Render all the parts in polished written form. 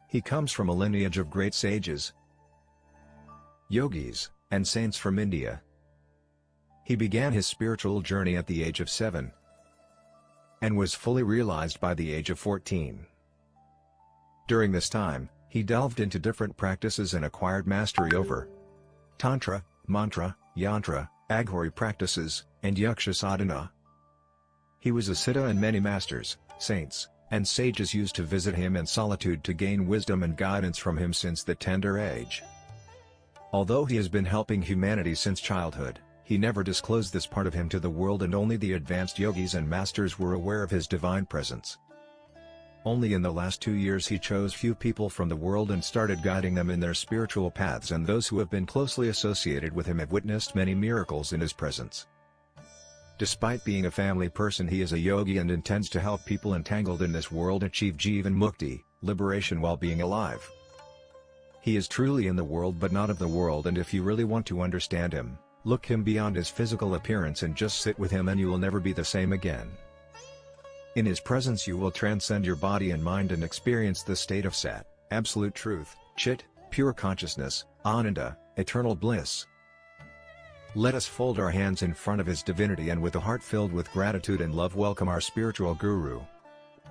He comes from a lineage of great sages, yogis, and saints from India. He began his spiritual journey at the age of 7 and was fully realized by the age of 14. During this time, he delved into different practices and acquired mastery over Tantra, Mantra, Yantra, Aghori practices, and Yaksha sadhana. He was a siddha, and many masters, saints, and sages used to visit him in solitude to gain wisdom and guidance from him since the tender age. Although he has been helping humanity since childhood, he never disclosed this part of him to the world, and only the advanced yogis and masters were aware of his divine presence. Only in the last 2 years he chose few people from the world and started guiding them in their spiritual paths, and those who have been closely associated with him have witnessed many miracles in his presence. Despite being a family person, he is a yogi and intends to help people entangled in this world achieve Jivan Mukti, liberation while being alive. He is truly in the world but not of the world, and if you really want to understand him, look him beyond his physical appearance and just sit with him, and you will never be the same again. In his presence you will transcend your body and mind and experience the state of Sat, absolute truth, Chit, pure consciousness, Ananda, eternal bliss. Let us fold our hands in front of his divinity and with a heart filled with gratitude and love welcome our spiritual guru,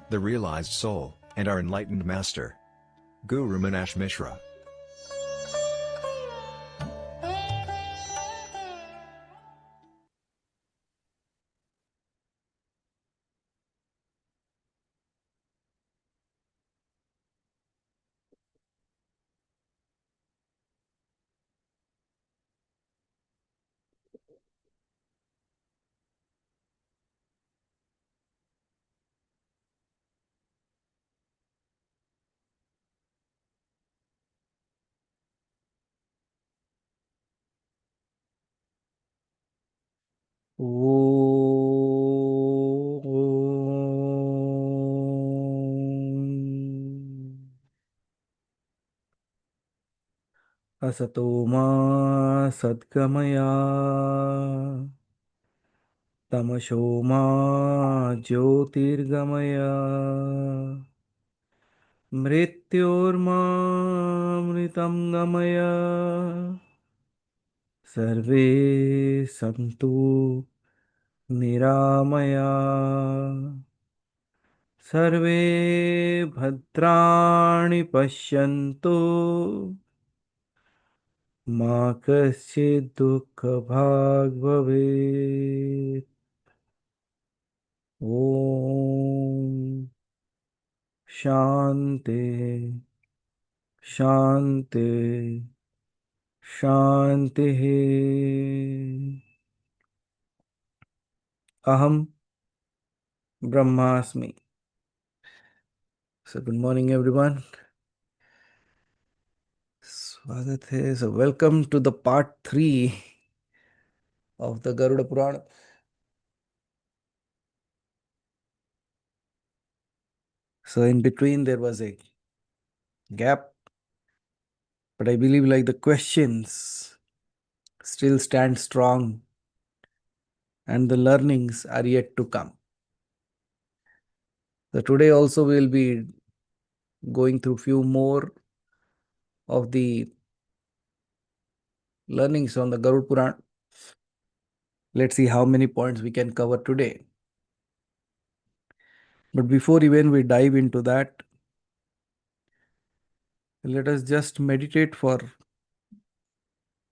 the realized soul, and our enlightened master, Guru Minash Mishra. असतो मा सद्गमया तमसो मा ज्योतिर्गमया मृत्योर्मामृतं गमया सर्वे सन्तु निरामया सर्वे भद्राणि पश्यन्तु मा कश्चित् दुःखभाग् भवेत्। ॐ शान्ति शान्ति शान्तिः। अहं ब्रह्मास्मि। So good morning everyone. स्वागत है. So welcome to the part 3 of the Garuda Purana. So in between there was a gap, but I believe like the questions still stand strong and the learnings are yet to come. So today also we will be going through few more of the learnings on the Garuda Purana. Let's see how many points we can cover today. But before even we dive into that, let us just meditate for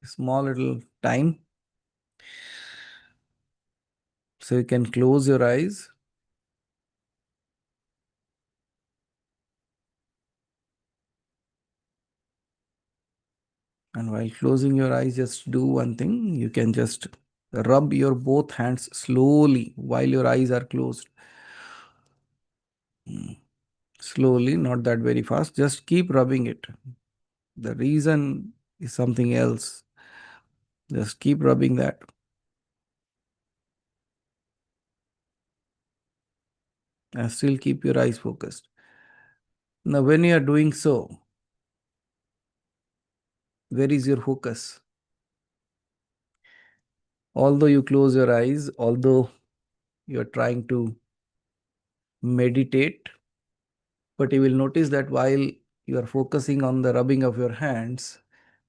a small little time. So you can close your eyes. And while closing your eyes, just do one thing. You can just rub your both hands slowly while your eyes are closed. Slowly, not that very fast. Just keep rubbing it. The reason is something else. Just keep rubbing that. And still keep your eyes focused. Now, when you are doing so, where is your focus? Although you close your eyes, although you are trying to meditate, but you will notice that while you are focusing on the rubbing of your hands,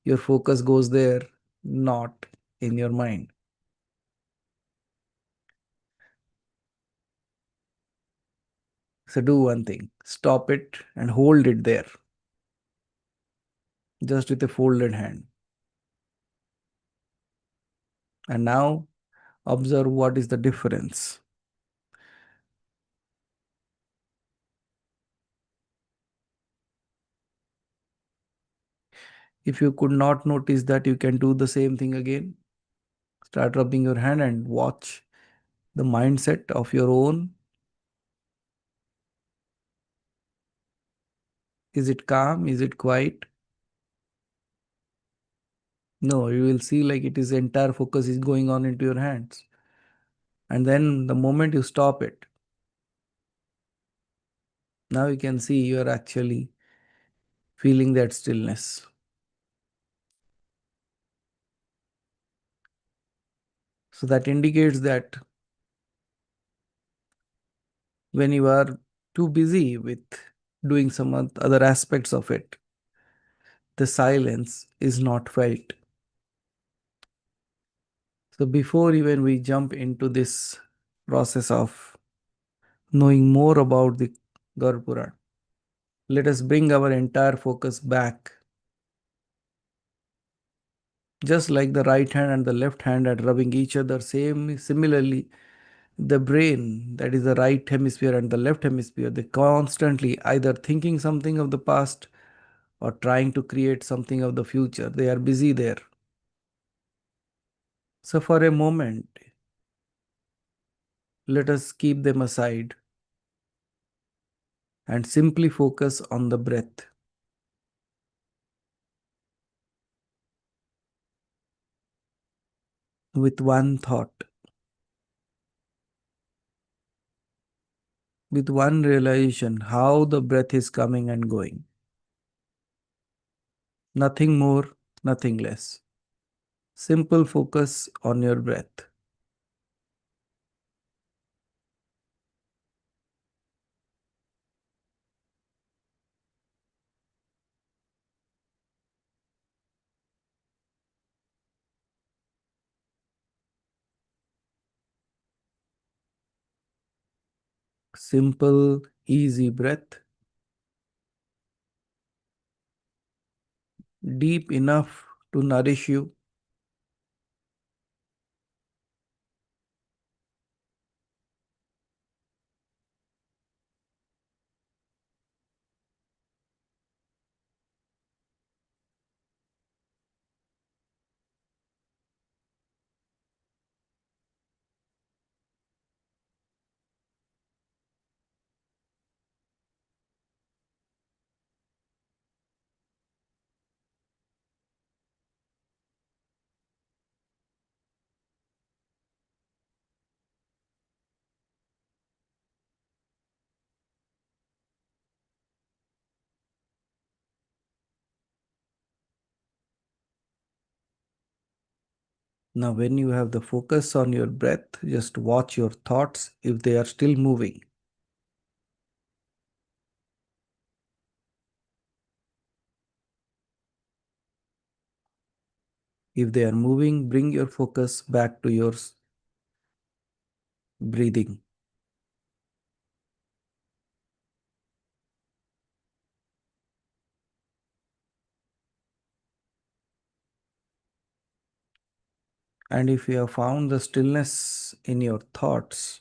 your focus goes there, not in your mind. So do one thing, stop it and hold it there, just with a folded hand. And now observe what is the difference. If you could not notice that, you can do the same thing again. Start rubbing your hand and watch the mindset of your own. Is it calm? Is it quiet? No, you will see like it is entire focus is going on into your hands. And then the moment you stop it, now you can see you are actually feeling that stillness. So that indicates that when you are too busy with doing some other aspects of it, the silence is not felt. So before even we jump into this process of knowing more about the Garuda Purana, let us bring our entire focus back. Just like the right hand and the left hand are rubbing each other, similarly, the brain, that is the right hemisphere and the left hemisphere, they constantly either thinking something of the past or trying to create something of the future. They are busy there. So for a moment, let us keep them aside and simply focus on the breath with one thought, with one realization how the breath is coming and going. Nothing more, nothing less. Simple focus on your breath. Simple, easy breath, deep enough to nourish you. Now, when you have the focus on your breath, just watch your thoughts if they are still moving. If they are moving, bring your focus back to your breathing. And if you have found the stillness in your thoughts,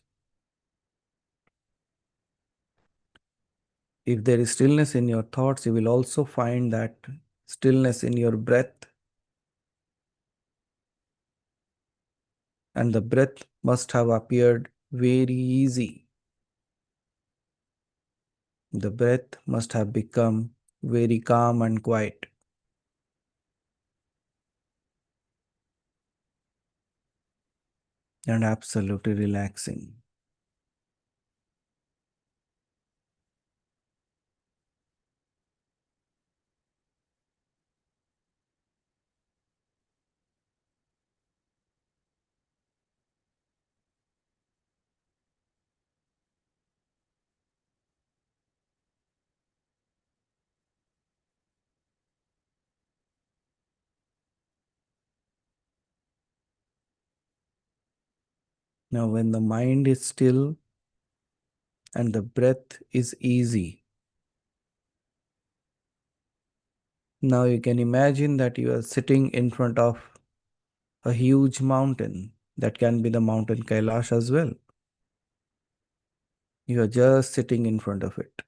if there is stillness in your thoughts, you will also find that stillness in your breath. And the breath must have appeared very easy. The breath must have become very calm and quiet and absolutely relaxing. Now, when the mind is still and the breath is easy, now you can imagine that you are sitting in front of a huge mountain. That can be the mountain Kailash as well. You are just sitting in front of it.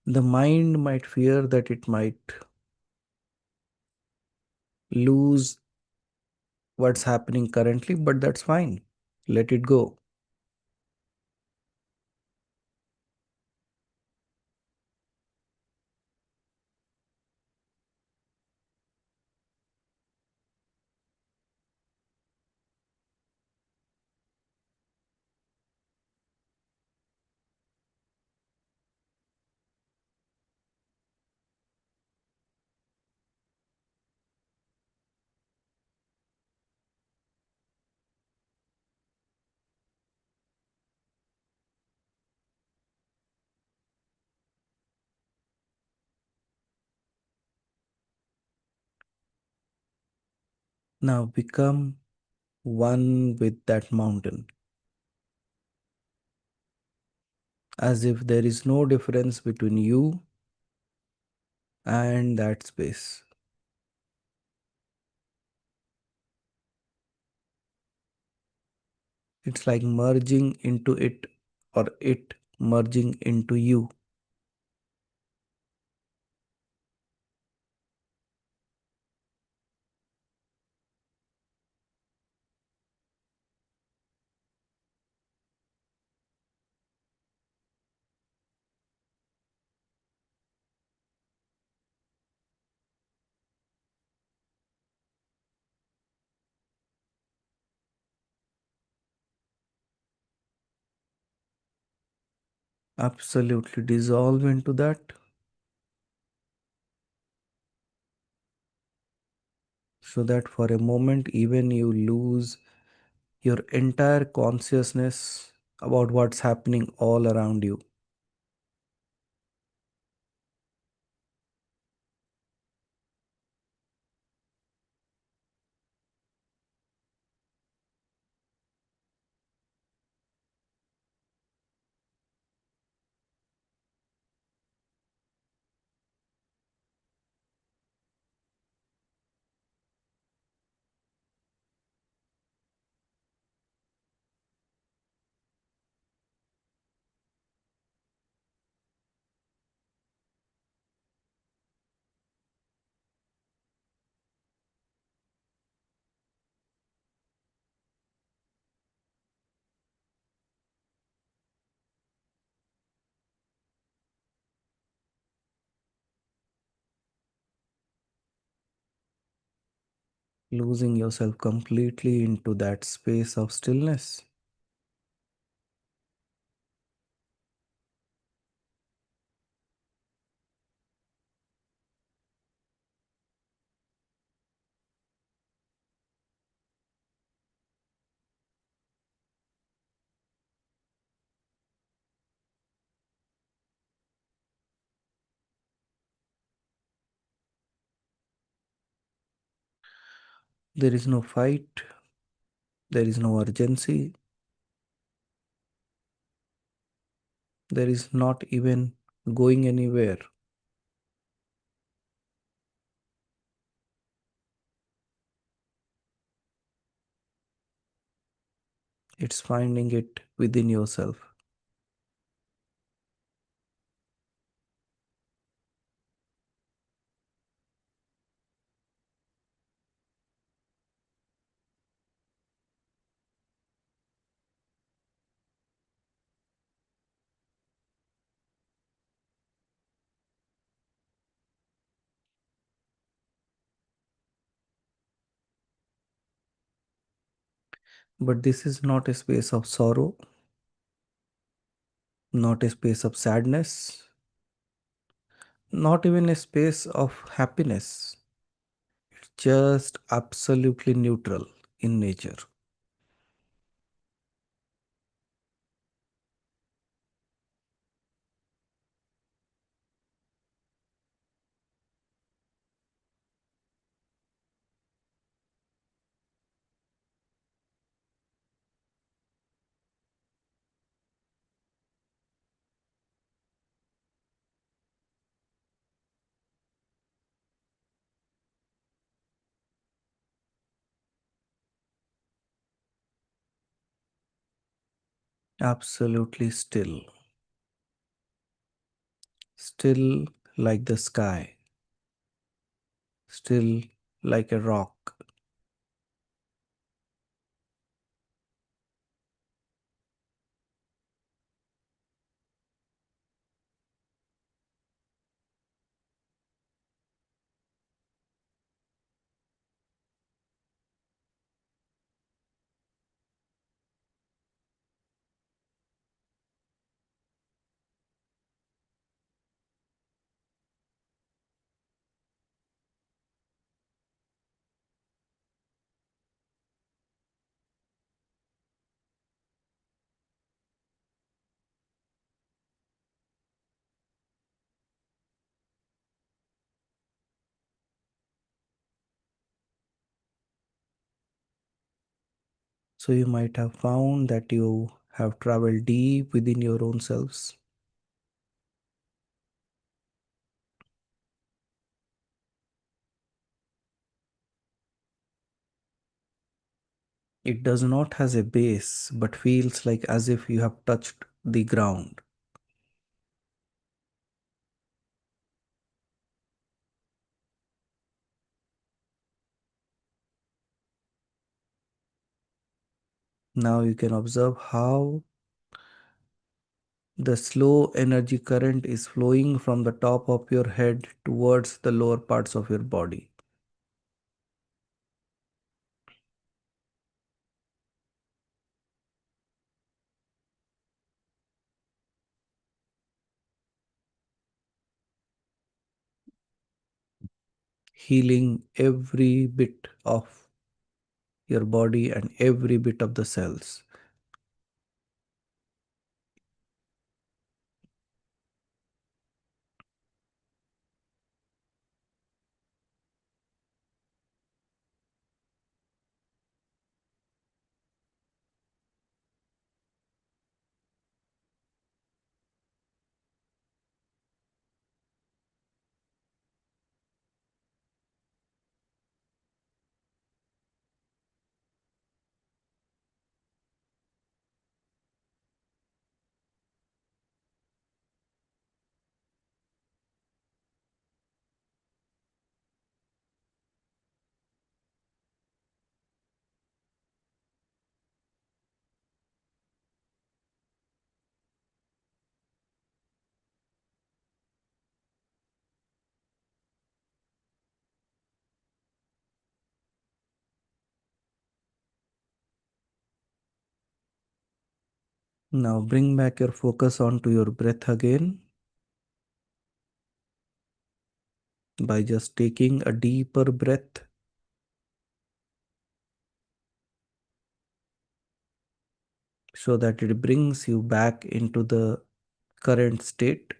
The mind might fear that it might lose what's happening currently, but that's fine. Let it go. Now become one with that mountain, as if there is no difference between you and that space. It's like merging into it or it merging into you. Absolutely dissolve into that, so that for a moment, even you lose your entire consciousness about what's happening all around you. Losing yourself completely into that space of stillness. There is no fight, there is no urgency, there is not even going anywhere. It's finding it within yourself. But this is not a space of sorrow, not a space of sadness, not even a space of happiness. It's just absolutely neutral in nature. Absolutely still. Still like the sky. Still like a rock. So you might have found that you have traveled deep within your own selves. It does not has a base, but feels like as if you have touched the ground. Now you can observe how the slow energy current is flowing from the top of your head towards the lower parts of your body. Healing every bit of your body and every bit of the cells. Now bring back your focus onto your breath again by just taking a deeper breath so that it brings you back into the current state.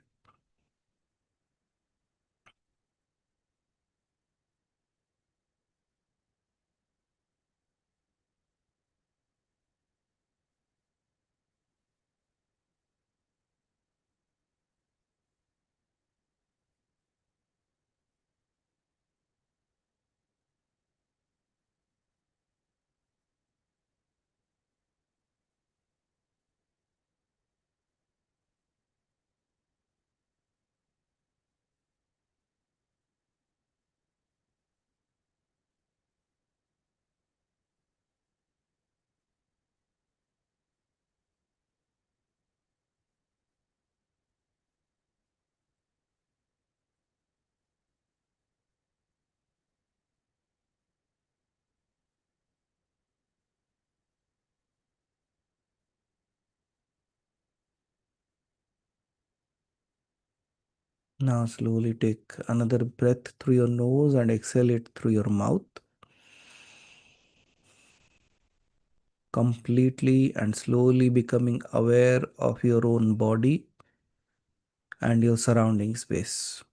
Now slowly take another breath through your nose and exhale it through your mouth. Completely and slowly becoming aware of your own body and your surrounding space.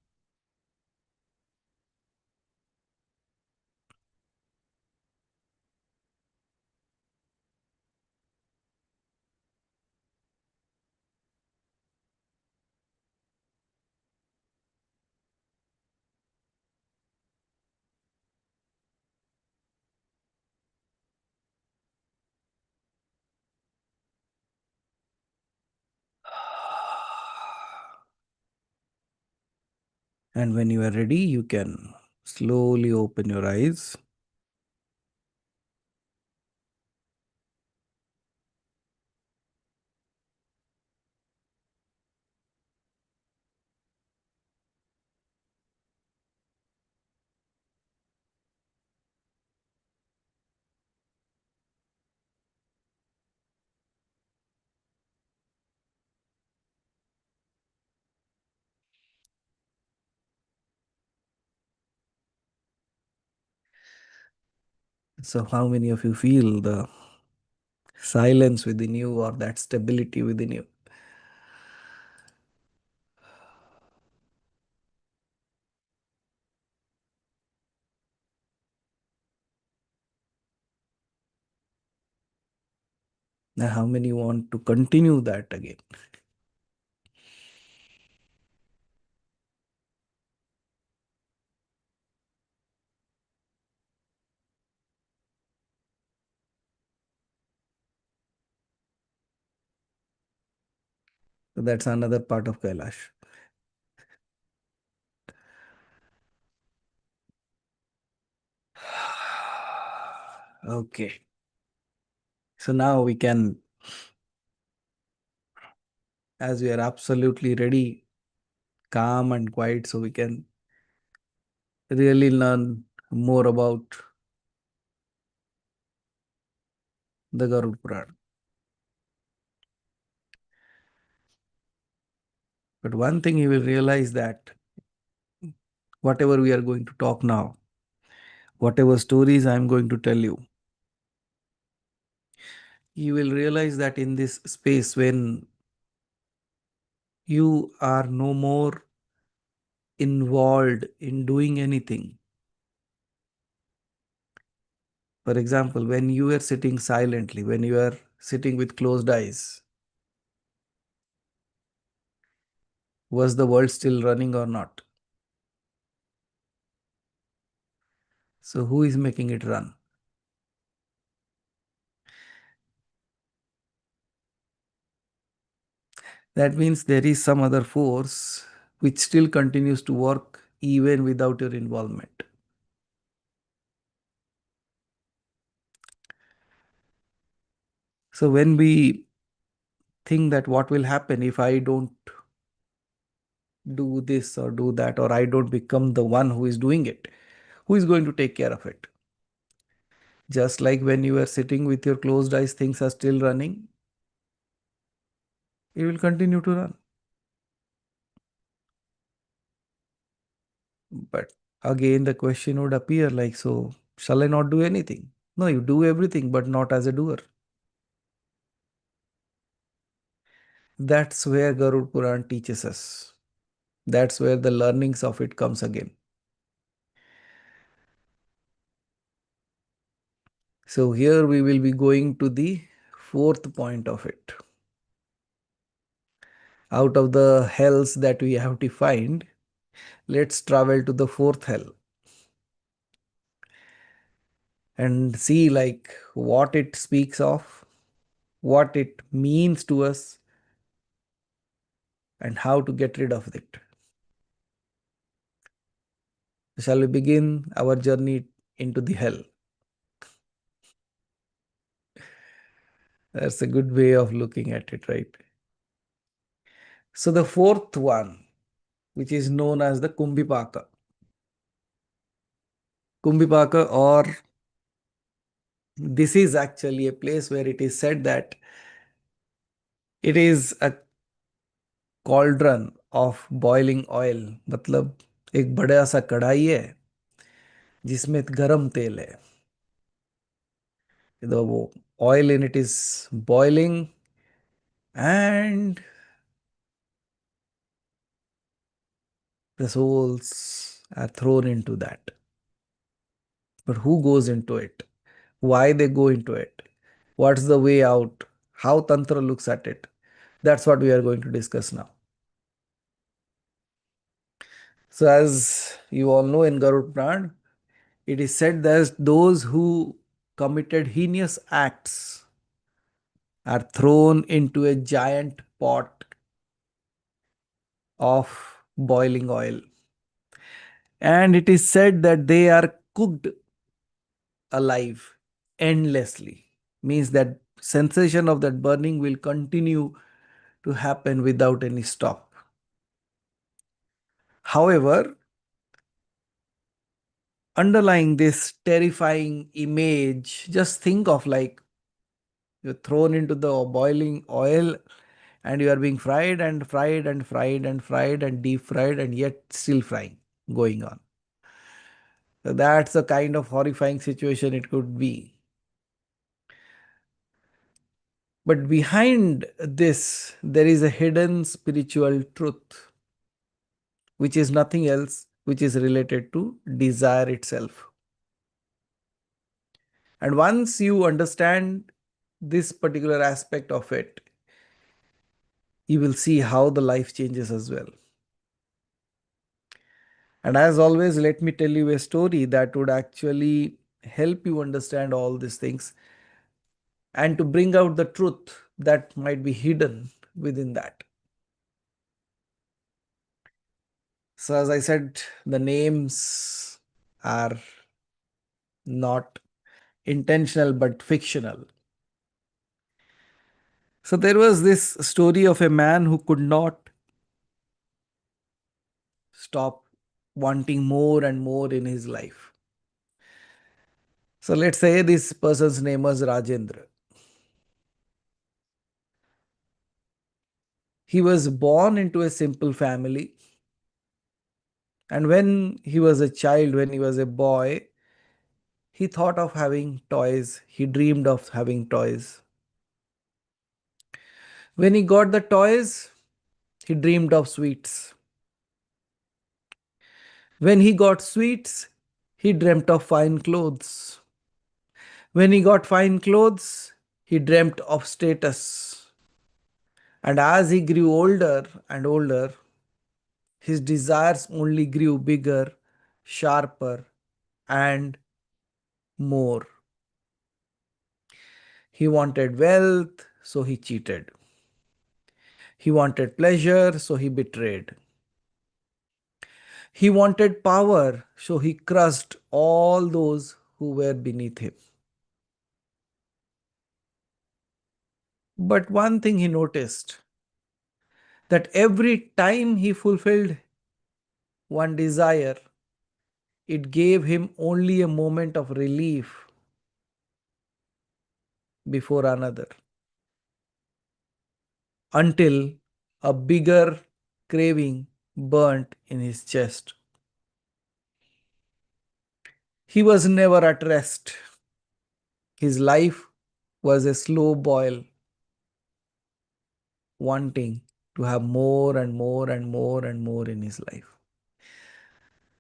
And when you are ready, you can slowly open your eyes. So, how many of you feel the silence within you or that stability within you? Now, how many want to continue that again? So that's another part of Kailash. Okay. So now we can, as we are absolutely ready, calm and quiet, so we can really learn more about the Garuda Purana. But one thing you will realize that whatever we are going to talk now, whatever stories I am going to tell you will realize that in this space when you are no more involved in doing anything. For example, when you are sitting silently, when you are sitting with closed eyes, was the world still running or not? So, who is making it run? That means there is some other force which still continues to work even without your involvement. So, when we think that what will happen if I don't do this or do that, or I don't become the one who is doing it, who is going to take care of it? Just like when you are sitting with your closed eyes, things are still running, it will continue to run. But again, the question would appear like, so shall I not do anything? No, you do everything, but not as a doer. That's where Garuda Puran teaches us. That's where the learnings of it comes again. So here we will be going to the fourth point of it. Out of the hells that we have defined, let's travel to the fourth hell and see like what it speaks of, what it means to us, and how to get rid of it. Shall we begin our journey into the hell? That's a good way of looking at it, right? So the fourth one, which is known as the Kumbhipaka. Kumbhipaka, or this is actually a place where it is said that it is a cauldron of boiling oil. मतलब एक बड़ा सा कढ़ाई है जिसमें गरम तेल है. The oil in it is boiling, and the souls are thrown into that. But who goes into it? Why they go into it? What's the way out? How Tantra looks at it? That's what we are going to discuss now. So, as you all know, in Garud Pran, it is said that those who committed heinous acts are thrown into a giant pot of boiling oil. And it is said that they are cooked alive endlessly. Means that sensation of that burning will continue to happen without any stop. However, underlying this terrifying image, just think of like you're thrown into the boiling oil and you are being fried and fried and fried and fried and deep fried and yet still frying going on. So that's the kind of horrifying situation it could be. But behind this, there is a hidden spiritual truth, which is nothing else, which is related to desire itself. And once you understand this particular aspect of it, you will see how the life changes as well. And as always, let me tell you a story that would actually help you understand all these things and to bring out the truth that might be hidden within that. So, as I said, the names are not intentional but fictional. So, there was this story of a man who could not stop wanting more and more in his life. So, let's say this person's name was Rajendra. He was born into a simple family. And when he was a child, when he was a boy, he thought of having toys. He dreamed of having toys. When he got the toys, he dreamed of sweets. When he got sweets, he dreamt of fine clothes. When he got fine clothes, he dreamt of status. And as he grew older and older, his desires only grew bigger, sharper, and more. He wanted wealth, so he cheated. He wanted pleasure, so he betrayed. He wanted power, so he crushed all those who were beneath him. But one thing he noticed, that every time he fulfilled one desire, it gave him only a moment of relief before another, until a bigger craving burnt in his chest. He was never at rest. His life was a slow boil, wanting to have more and more and more and more in his life.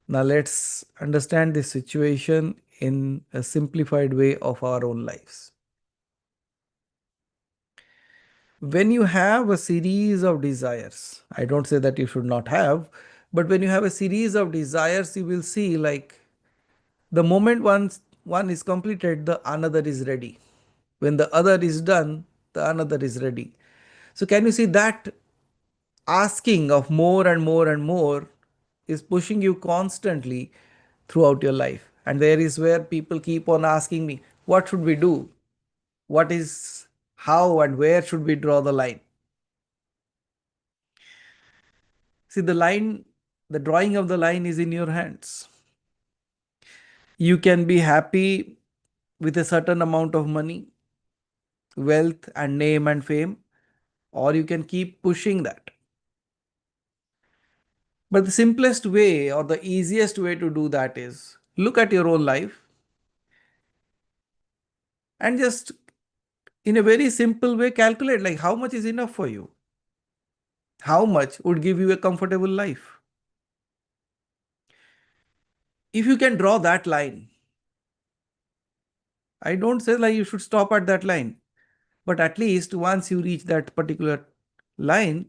Now, let's understand this situation in a simplified way of our own lives. When you have a series of desires, I don't say that you should not have, but when you have a series of desires, you will see like the moment one is completed, the another is ready. When the other is done, the another is ready. So, can you see that asking of more and more and more is pushing you constantly throughout your life? And there is where people keep on asking me, what should we do? What is, how and where should we draw the line? See, the line, the drawing of the line is in your hands. You can be happy with a certain amount of money, wealth, and name and fame, or you can keep pushing that. But the simplest way or the easiest way to do that is look at your own life and just in a very simple way calculate like how much is enough for you. How much would give you a comfortable life? If you can draw that line, I don't say like you should stop at that line, but at least once you reach that particular line,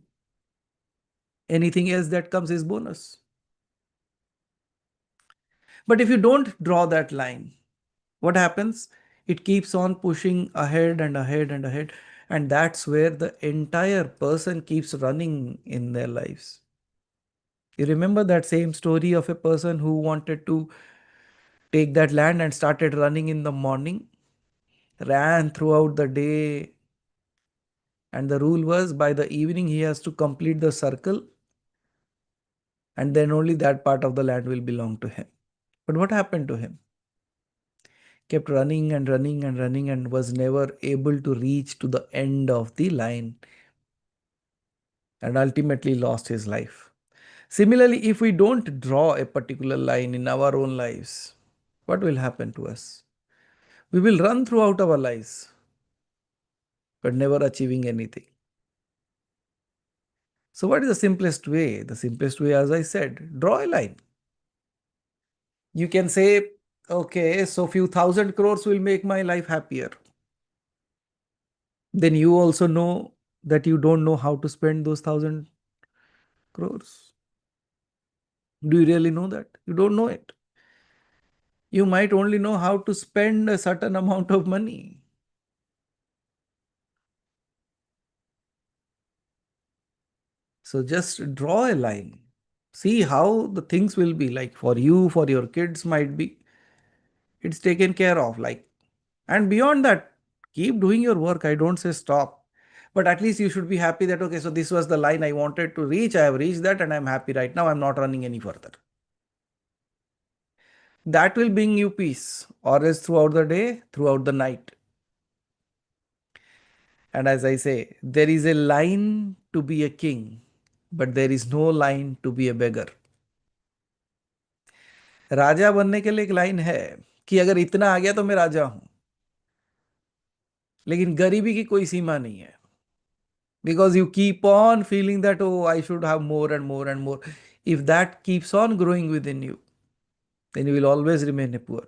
anything else that comes is bonus. But if you don't draw that line, what happens? It keeps on pushing ahead and ahead and ahead. And that's where the entire person keeps running in their lives. You remember that same story of a person who wanted to take that land and started running in the morning, ran throughout the day, and the rule was by the evening he has to complete the circle, and then only that part of the land will belong to him. But what happened to him? Kept running and running and running and was never able to reach to the end of the line and ultimately lost his life. Similarly, if we don't draw a particular line in our own lives, what will happen to us? We will run throughout our lives, but never achieving anything. So, what is the simplest way? The simplest way, as I said, draw a line. You can say, okay, so few thousand crores will make my life happier. Then you also know that you don't know how to spend those 1,000 crores. Do you really know that? You don't know it. You might only know how to spend a certain amount of money. So just draw a line. See how the things will be like for you, for your kids might be. It's taken care of. Like, and beyond that, keep doing your work. I don't say stop. But at least you should be happy that, okay, so this was the line I wanted to reach. I have reached that and I'm happy right now. I'm not running any further. That will bring you peace, or else throughout the day, throughout the night. And as I say, there is a line to be a king, but there is no line to be a beggar. राजा बनने के लिए एक line है कि अगर इतना आ गया तो मैं राजा हूं, लेकिन गरीबी की कोई सीमा नहीं है. Because you keep on feeling that, oh, I should have more and more and more. If that keeps on growing within you, then you will always remain a poor.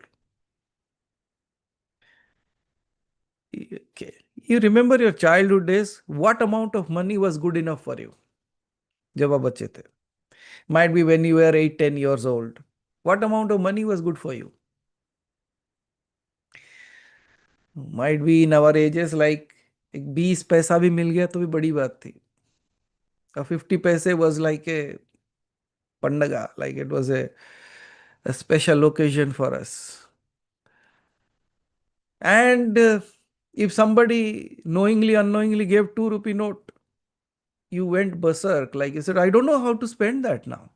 Okay. You remember your childhood days? What amount of money was good enough for you? जब आप बच्चे थे. Might be when you were 8, 10 years old. What amount of money was good for you? Might be in our ages like 20 पैसा भी मिल गया तो भी बड़ी बात थी. 50 paise was like a pandaga, like it was a special occasion for us. And if somebody knowingly, unknowingly gave 2 rupee note, you went berserk. Like you said, I don't know how to spend that now.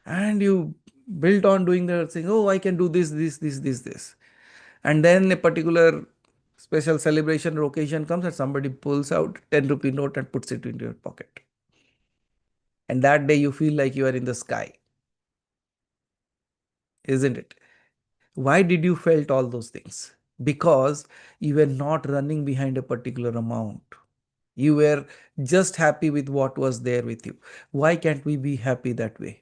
And you built on doing the thing. Oh, I can do this. And then a particular special celebration or occasion comes and somebody pulls out 10 rupee note and puts it into your pocket. And that day you feel like you are in the sky, isn't it? Why did you felt all those things? Because you were not running behind a particular amount. You were just happy with what was there with you. Why can't we be happy that way?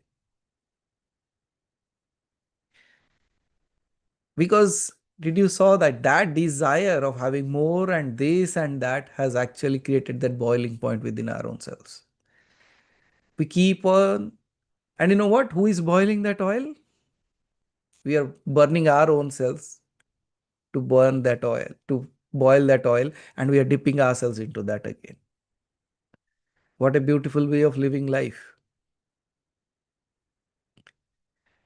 Because did you saw that that desire of having more and this and that has actually created that boiling point within our own selves? We keep on, and you know what? Who is boiling that oil? We are burning our own selves to burn that oil, to boil that oil, and we are dipping ourselves into that again. What a beautiful way of living life.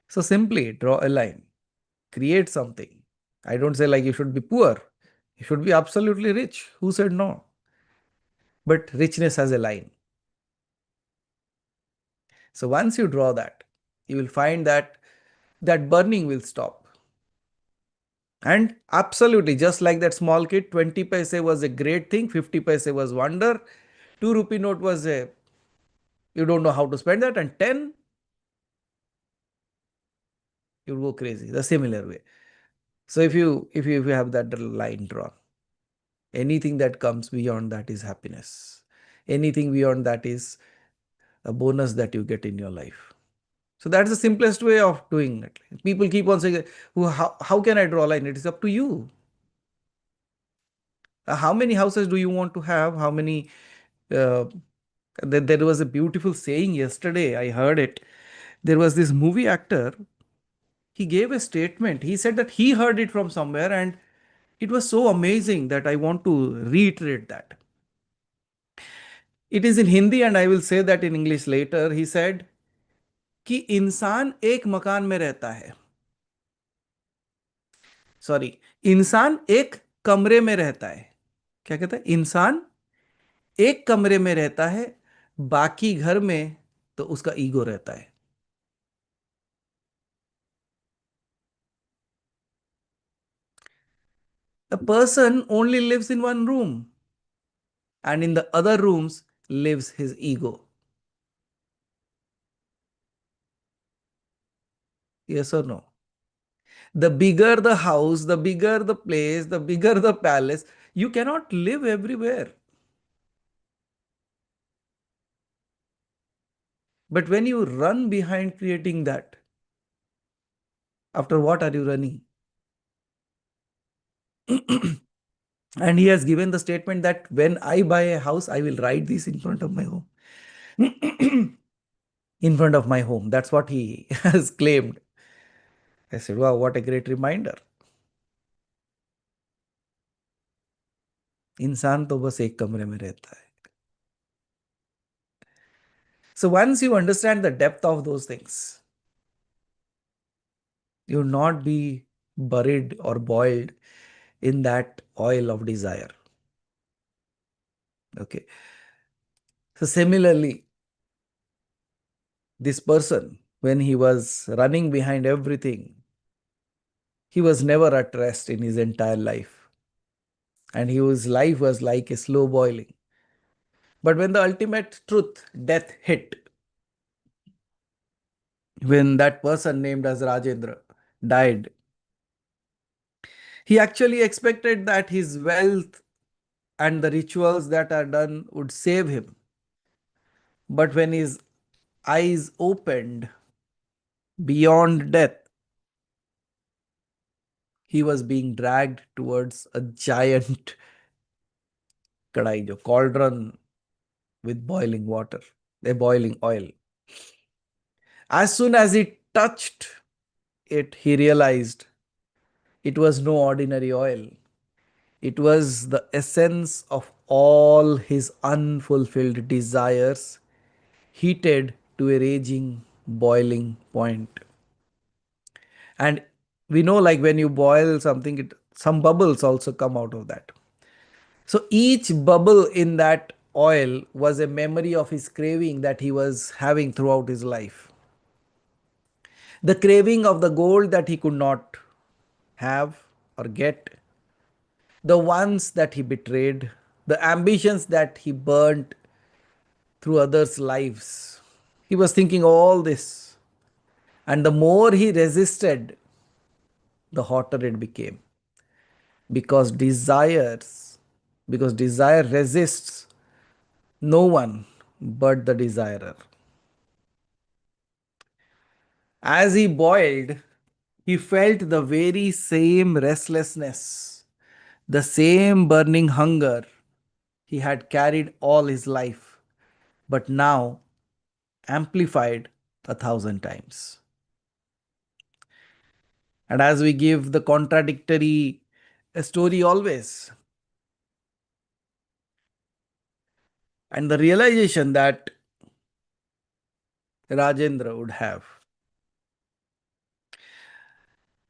So simply draw a line, create something. I don't say like you should be poor, you should be absolutely rich. Who said no? But richness has a line. So once you draw that, you will find that that burning will stop. And absolutely, just like that small kid, 20 paise was a great thing, 50 paise was wonder, 2 rupee note was a You don't know how to spend that, and 10, you go crazy. The similar way. So if you have that line drawn, anything that comes beyond that is happiness. Anything beyond that is a bonus that you get in your life. So that's the simplest way of doing it. People keep on saying, "Well, how can I draw a line?" It is up to you. How many houses do you want to have? How many? Uh, there was a beautiful saying yesterday. I heard it. There was this movie actor. He gave a statement. He said that he heard it from somewhere, and it was so amazing that I want to reiterate that. It is in Hindi, and I will say that in English later. He said कि इंसान एक मकान में रहता है, sorry, इंसान एक कमरे में रहता है। क्या कहता है? इंसान एक कमरे में रहता है, बाकी घर में तो उसका ईगो रहता है। A person only lives in one room, and in the other rooms lives his ego. Yes or no? The bigger the house, the bigger the place, the bigger the palace, you cannot live everywhere. But when you run behind creating that, after what are you running? And he has given the statement that when I buy a house, I will write this in front of my home. In front of my home. That's what he has claimed. I said, wow, what a great reminder. इंसान तो बस एक कमरे में रहता है. So once you understand the depth of those things, you will not be buried or boiled in that oil of desire. Okay. So similarly, this person, when he was running behind everything, he was never at rest in his entire life. And his life was like a slow boiling. But when the ultimate truth, death, hit, when that person named as Rajendra died, he actually expected that his wealth and the rituals that are done would save him. But when his eyes opened beyond death, he was being dragged towards a giant kadai, jo cauldron with boiling water, a boiling oil. As soon as he touched it, he realized it was no ordinary oil. It was the essence of all his unfulfilled desires, heated to a raging, boiling point. And we know, like when you boil something, some bubbles also come out of that. So each bubble in that oil was a memory of his craving that he was having throughout his life. The craving of the gold that he could not have or get, the ones that he betrayed, the ambitions that he burnt through others' lives. He was thinking all this. And the more he resisted, the hotter it became. Because desire resists no one but the desirer. As he boiled, he felt the very same restlessness, the same burning hunger he had carried all his life, but now amplified 1,000 times. And as we give the contradictory story always, and the realization that Rajendra would have,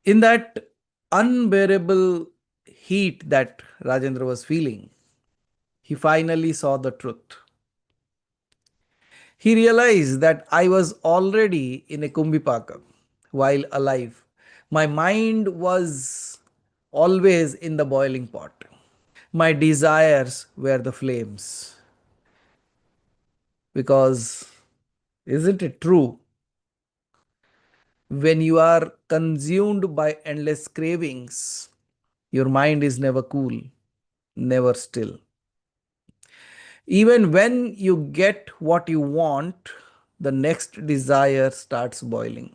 in that unbearable heat that Rajendra was feeling, he finally saw the truth. He realized that I was already in a Kumbhipaka while alive. My mind was always in the boiling pot. My desires were the flames. Because Isn't it true? When you are consumed by endless cravings, your mind is never cool, never still. Even when you get what you want, the next desire starts boiling.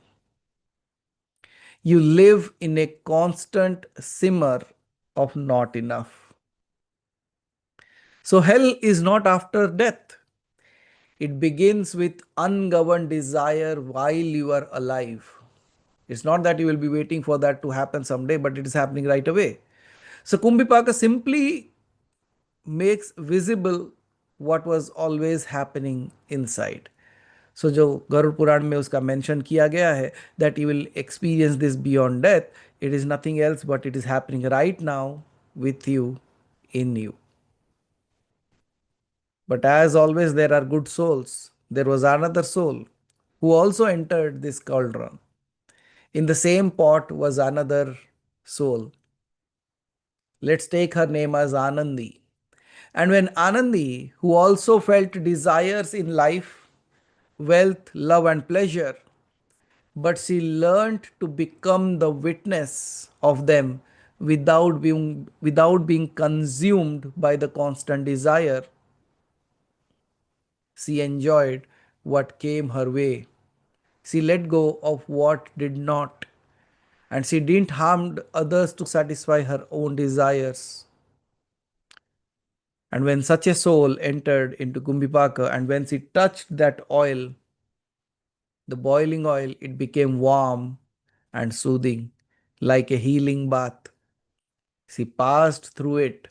You live in a constant simmer of not enough. So, hell is not after death. It begins with ungoverned desire while you are alive. It's not that you will be waiting for that to happen someday, but it is happening right away. So, Kumbhipaka simply makes visible what was always happening inside. सो जो गरुड़ पुराण में उसका mention किया गया है that you will experience this beyond death, it is nothing else but it is happening right now with you, in you. But as always, there are good souls. There was another soul who also entered this cauldron. In the same pot was another soul. Let's take her name as Anandi. And when Anandi, who also felt desires in life, wealth, love, and pleasure, but she learned to become the witness of them without being consumed by the constant desire. She enjoyed what came her way. She let go of what did not, and she didn't harm others to satisfy her own desires. And when such a soul entered into Kumbhipaka, and when she touched that oil, the boiling oil, it became warm and soothing, like a healing bath. She passed through it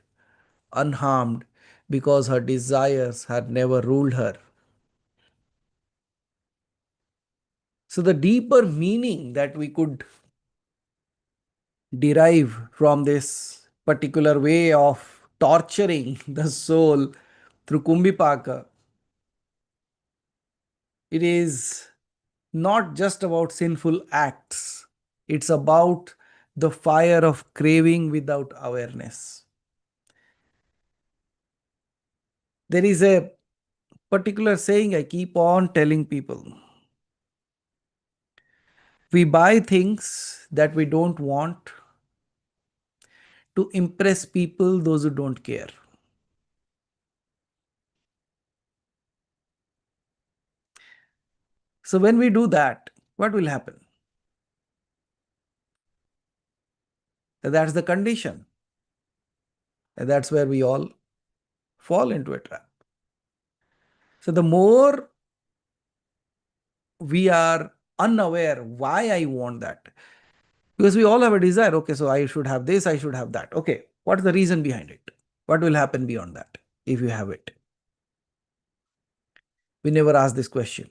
unharmed because her desires had never ruled her. So, the deeper meaning that we could derive from this particular way of torturing the soul through Kumbhipaka, it is not just about sinful acts, it's about the fire of craving without awareness. There is a particular saying I keep on telling people: we buy things that we don't want to impress people, those who don't care. So, when we do that, what will happen? That's the condition. And that's where we all fall into a trap. So, the more we are unaware why I want that, because we all have a desire. Okay, so I should have this, I should have that. Okay, what's the reason behind it? What will happen beyond that if you have it? We never ask this question.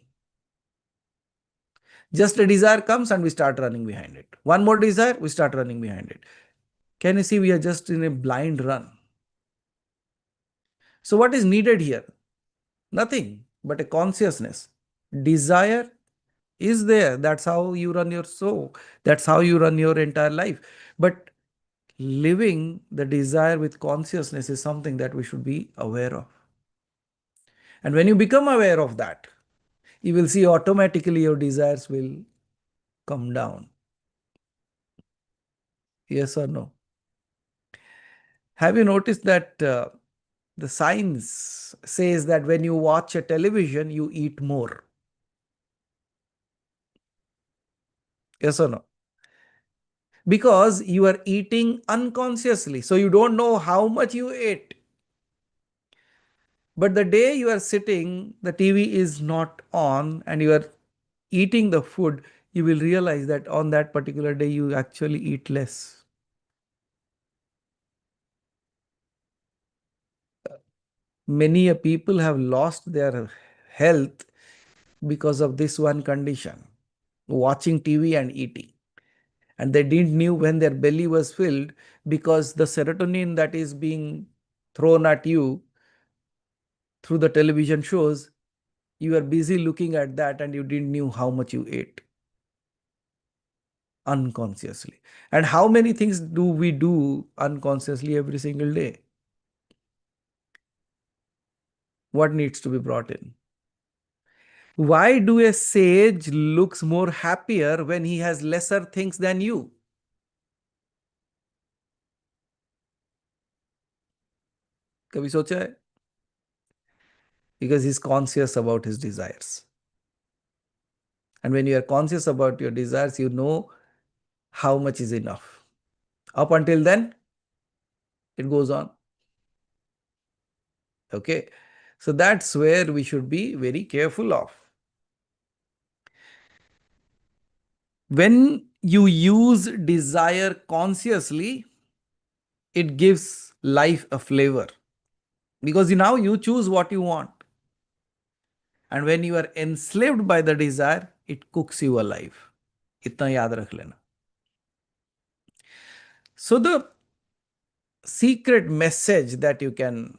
Just a desire comes and we start running behind it. One more desire, we start running behind it. Can you see we are just in a blind run? So, what is needed here? Nothing but a consciousness. Desire is there. That's how you run your soul. That's how you run your entire life. But living the desire with consciousness is something that we should be aware of. And when you become aware of that, you will see automatically your desires will come down. Yes or no? Have you noticed that the science says that when you watch a television, you eat more? Yes or no? Because you are eating unconsciously. So you don't know how much you ate. But the day you are sitting, the TV is not on, and you are eating the food, you will realize that on that particular day you actually eat less. Many people have lost their health because of this one condition: watching TV and eating. And they didn't knew when their belly was filled, because the serotonin that is being thrown at you through the television shows, you are busy looking at that and you didn't knew how much you ate unconsciously. And how many things do we do unconsciously every single day? What needs to be brought in? Why do a sage looks more happier when he has lesser things than you? कभी सोचा है? Because he's conscious about his desires. And when you are conscious about your desires, you know how much is enough. Up until then, it goes on. Okay. So that's where we should be very careful of. When you use desire consciously, it gives life a flavor. Because now you choose what you want. And when you are enslaved by the desire, it cooks you alive. इतना याद रख लेना. So the secret message that you can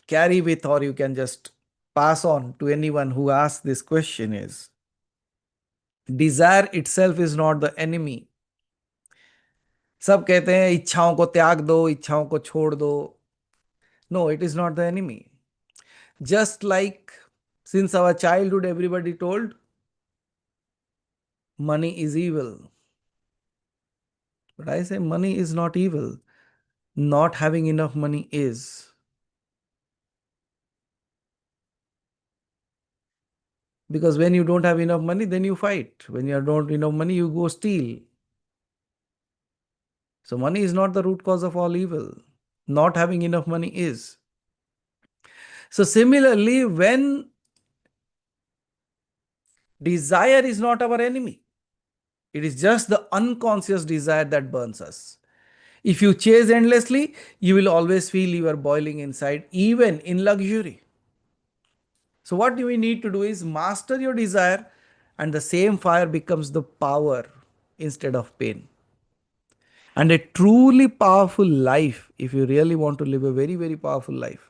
carry with, or you can just pass on to anyone who asks this question, is desire itself is not the enemy. सब कहते हैं इच्छाओं को त्याग दो, इच्छाओं को छोड़ दो. No, it is not the enemy. Just like since our childhood, everybody told money is evil. But I say money is not evil. Not having enough money is. Because when you don't have enough money, then you fight. When you don't have enough money, you go steal. So money is not the root cause of all evil. Not having enough money is. So similarly, when desire is not our enemy, it is just the unconscious desire that burns us. If you chase endlessly, you will always feel you are boiling inside, even in luxury. So what we need to do is master your desire, and the same fire becomes the power instead of pain. And a truly powerful life, if you really want to live a very, very powerful life,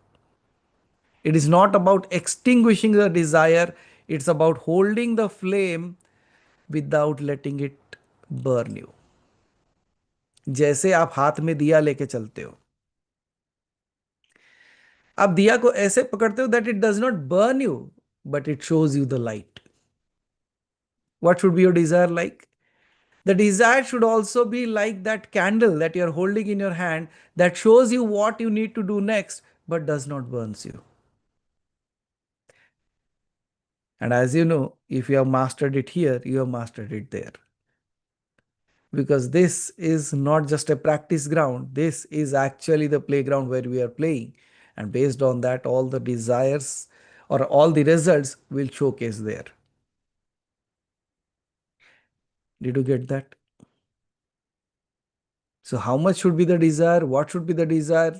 it is not about extinguishing the desire, it's about holding the flame without letting it burn you. जैसे आप हाथ में दिया लेके चलते हो, आप दिया को ऐसे पकड़ते हो that it does not burn you, but it shows you the light. What should be your desire like? The desire should also be like that candle that you are holding in your hand that shows you what you need to do next, but does not burns you. And as you know, if you have mastered it here, you have mastered it there. Because this is not just a practice ground, this is actually the playground where we are playing. And based on that, all the desires or all the results will showcase there. Did you get that? So, how much should be the desire? What should be the desire?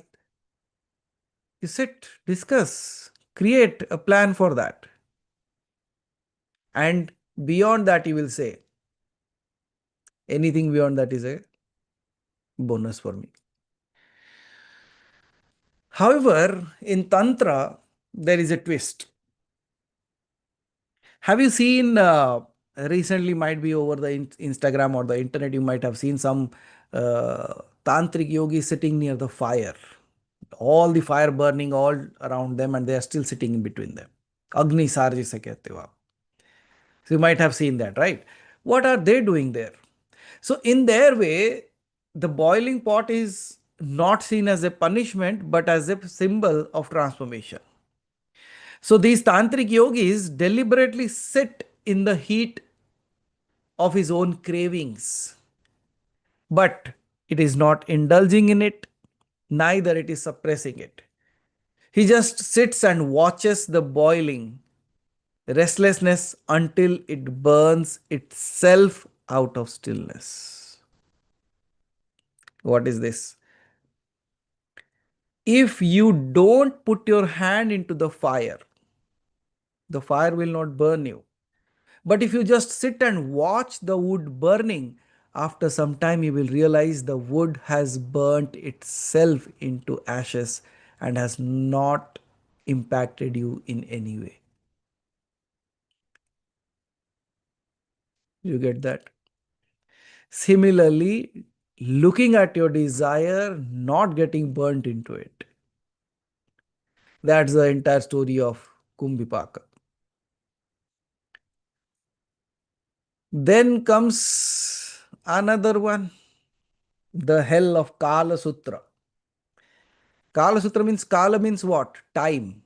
You sit, discuss, create a plan for that. And beyond that, you will say, anything beyond that is a bonus for me. However, in Tantra, there is a twist. Have you seen recently, might be over the Instagram or the internet, you might have seen some tantric yogis sitting near the fire, all the fire burning all around them, and they are still sitting in between them. Agni sar jise kehte ho aap. So you might have seen that, right? What are they doing there? So in their way, the boiling pot is not seen as a punishment, but as a symbol of transformation. So these tantric yogis deliberately sit in the heat of his own cravings, but it is not indulging in it, neither it is suppressing it. He just sits and watches the boiling restlessness until it burns itself out of stillness. What is this? If you don't put your hand into the fire will not burn you. But if you just sit and watch the wood burning, after some time you will realize the wood has burnt itself into ashes and has not impacted you in any way. You get that? Similarly, looking at your desire, not getting burnt into it. That's the entire story of Kumbhipaka. Then comes another one, the hell of Kala Sutra. Kala Sutra means, Kala means what? Time.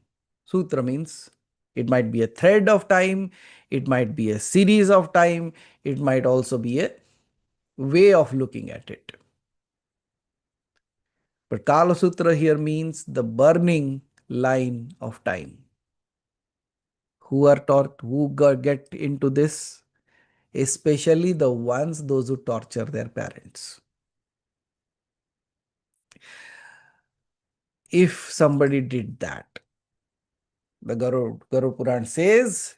Sutra means it might be a thread of time, it might be a series of time, it might also be a way of looking at it. But Kala Sutra here means the burning line of time. Who are taught, who get into this? Especially the ones, those who torture their parents. If somebody did that, the Garuda Puran says,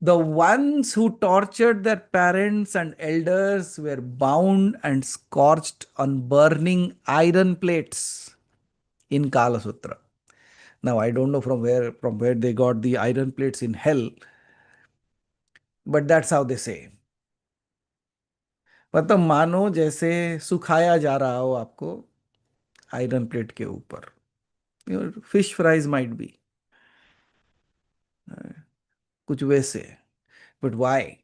the ones who tortured their parents and elders were bound and scorched on burning iron plates in Kala Sutra. Now I don't know from where they got the iron plates in hell, but that's how they say. मतलब मानो जैसे सुखाया जा रहा हो आपको iron plate के ऊपर. फिश फ्राइज माइट बी कुछ वैसे. But why?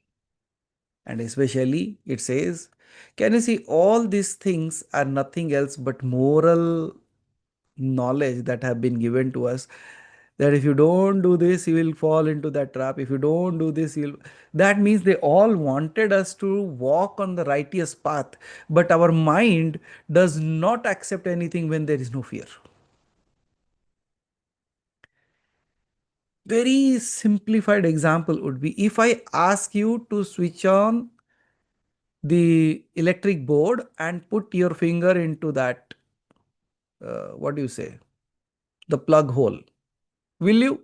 And especially it says, can you see, all these things are nothing else but moral knowledge that have been given to us, that if you don't do this you will fall into that trap, if you don't do this you'll. That means they all wanted us to walk on the righteous path, but our mind does not accept anything when there is no fear. Very simplified example would be, if I ask you to switch on the electric board and put your finger into that, what do you say, the plug hole, will you?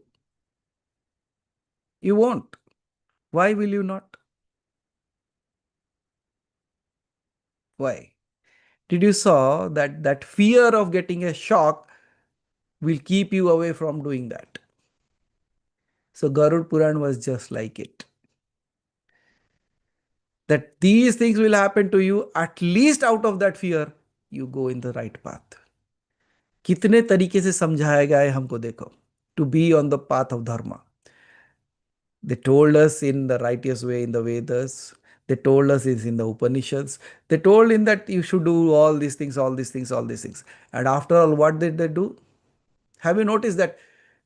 You won't. Why will you not? Why? Did you saw that fear of getting a shock will keep you away from doing that? So Garud Puran was just like it, that these things will happen to you, at least out of that fear you go in the right path. कितने तरीके से समझाया गया है हमको, देखो, to be on the path of dharma. They told us in the righteous way in the Vedas. They told us is in the Upanishads. They told in that you should do all these things, all these things, all these things. And after all, what did they do? Have you noticed that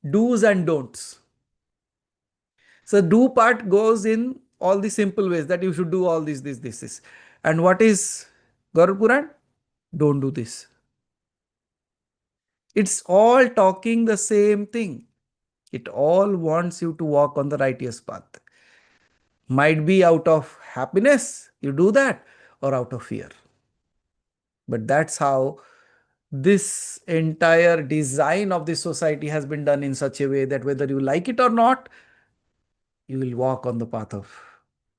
do's and don'ts? So do part goes in all the simple ways that you should do all this. And what is Garuda Puran? Don't do this. It's all talking the same thing. It all wants you to walk on the righteous path. Might be out of happiness, you do that, or out of fear. But that's how this entire design of this society has been done, in such a way that whether you like it or not, you will walk on the path of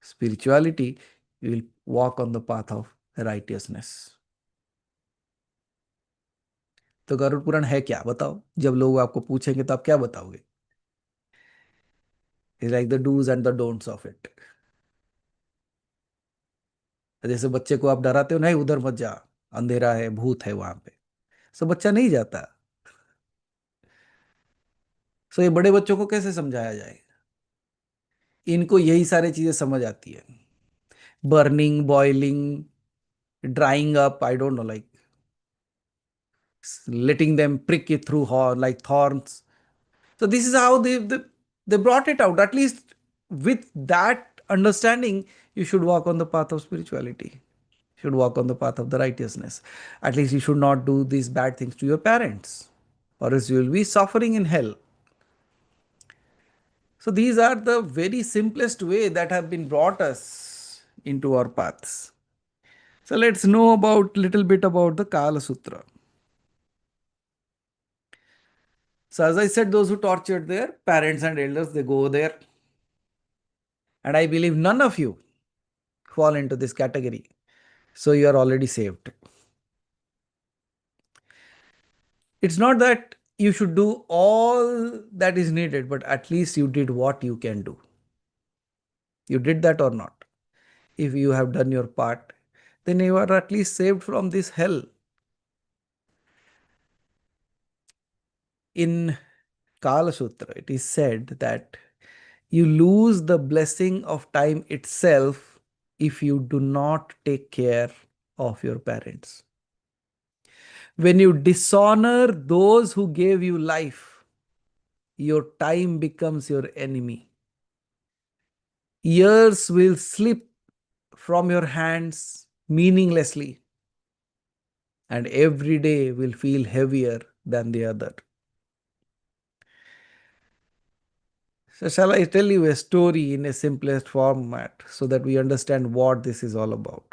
spirituality, you will walk on the path of righteousness. तो गरुड़ पुराण है क्या, बताओ. जब लोग आपको पूछेंगे तो आप क्या बताओगे? It's like the do's and the don'ts of it. जैसे बच्चे को आप डराते हो, नहीं उधर मत जा, अंधेरा है, भूत है वहां पे, सो बच्चा नहीं जाता. सो ये बड़े बच्चों को कैसे समझाया जाए? इनको यही सारी चीजें समझ आती है. Burning, boiling, drawing up, I don't know, like letting them prick it through like thorns. So this is how they brought it out. At least with that understanding, you should walk on the path of spirituality. You should walk on the path of the righteousness. At least you should not do these bad things to your parents, or else you will be suffering in hell. So these are the very simplest way that have been brought us into our paths. So let's know about little bit about the Kala Sutra. So as I said, those who tortured their parents and elders, they go there. And I believe none of you fall into this category. So you are already saved. It's not that you should do all that is needed, but at least you did what you can do. You did that or not? If you have done your part, then you are at least saved from this hell. In Kala Sutra, it is said that you lose the blessing of time itself if you do not take care of your parents. When you dishonor those who gave you life, your time becomes your enemy. Years will slip from your hands meaninglessly, and every day will feel heavier than the other. So, shall I tell you a story in a simplest format so that we understand what this is all about?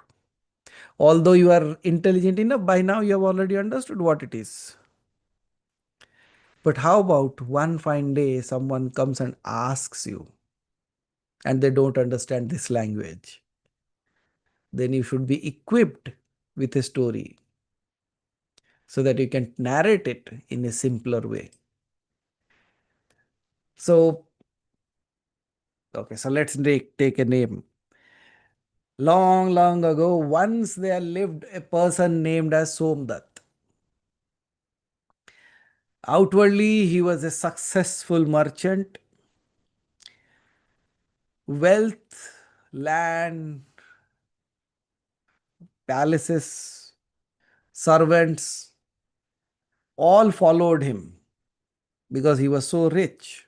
Although you are intelligent enough, by now you have already understood what it is. But how about one fine day someone comes and asks you, and they don't understand this language? Then you should be equipped with a story so that you can narrate it in a simpler way. So, okay, so let's take a name. Long, long ago, once there lived a person named as Somdat. Outwardly, he was a successful merchant. Wealth, land, palaces, servants, all followed him because he was so rich.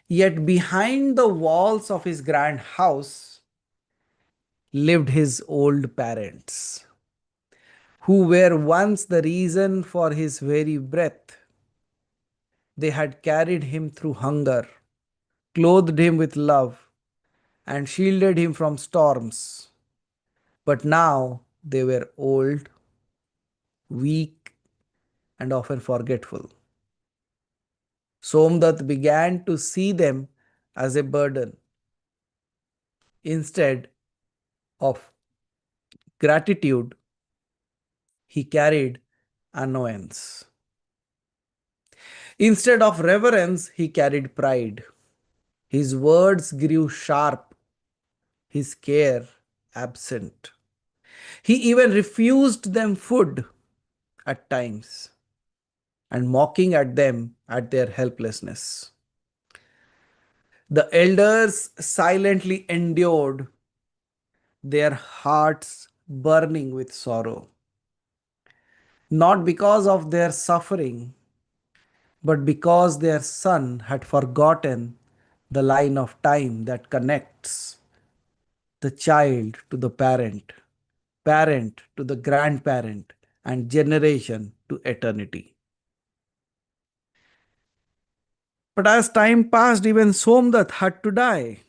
Yet behind the walls of his grand house lived his old parents, who were once the reason for his very breath. They had carried him through hunger, clothed him with love, and shielded him from storms. But now they were old, weak, and often forgetful. Somdat began to see them as a burden instead of gratitude. He carried annoyance. Instead of reverence, he carried pride. His words grew sharp, his care absent. He even refused them food at times and mocking at them at their helplessness. The elders silently endured, their hearts burning with sorrow, not because of their suffering, but because their son had forgotten the line of time that connects the child to the parent, parent to the grandparent, and generation to eternity. But as time passed, even Somdat had to die.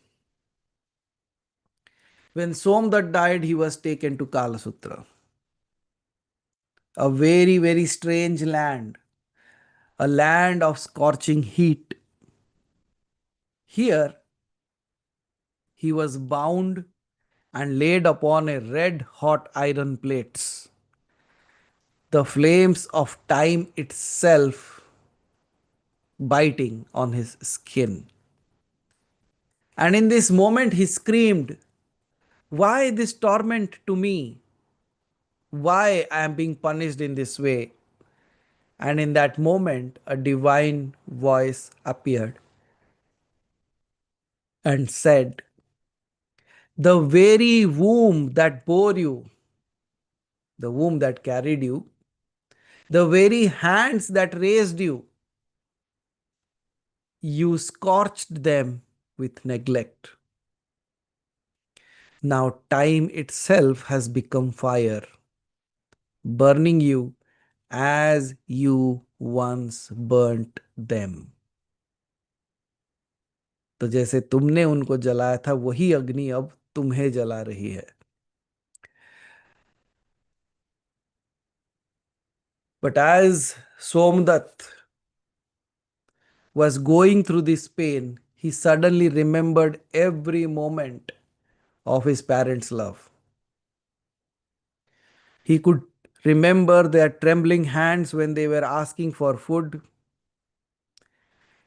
When Somdat died, he was taken to Kalasutra, a very, very strange land, a land of scorching heat. Here, he was bound and laid upon a red hot iron plates, the flames of time itself biting on his skin. And in this moment, he screamed, "Why this torment to me? Why I am being punished in this way?" And in that moment, a divine voice appeared and said, "The very womb that bore you, the womb that carried you, the very hands that raised you, you scorched them with neglect. Now time itself has become fire, burning you as you once burnt them." तो जैसे तुमने उनको जलाया था, वही अग्नि अब तुम्हें जला रही है. But as Somdat was going through this pain, he suddenly remembered every moment of his parents' love. He could remember their trembling hands when they were asking for food,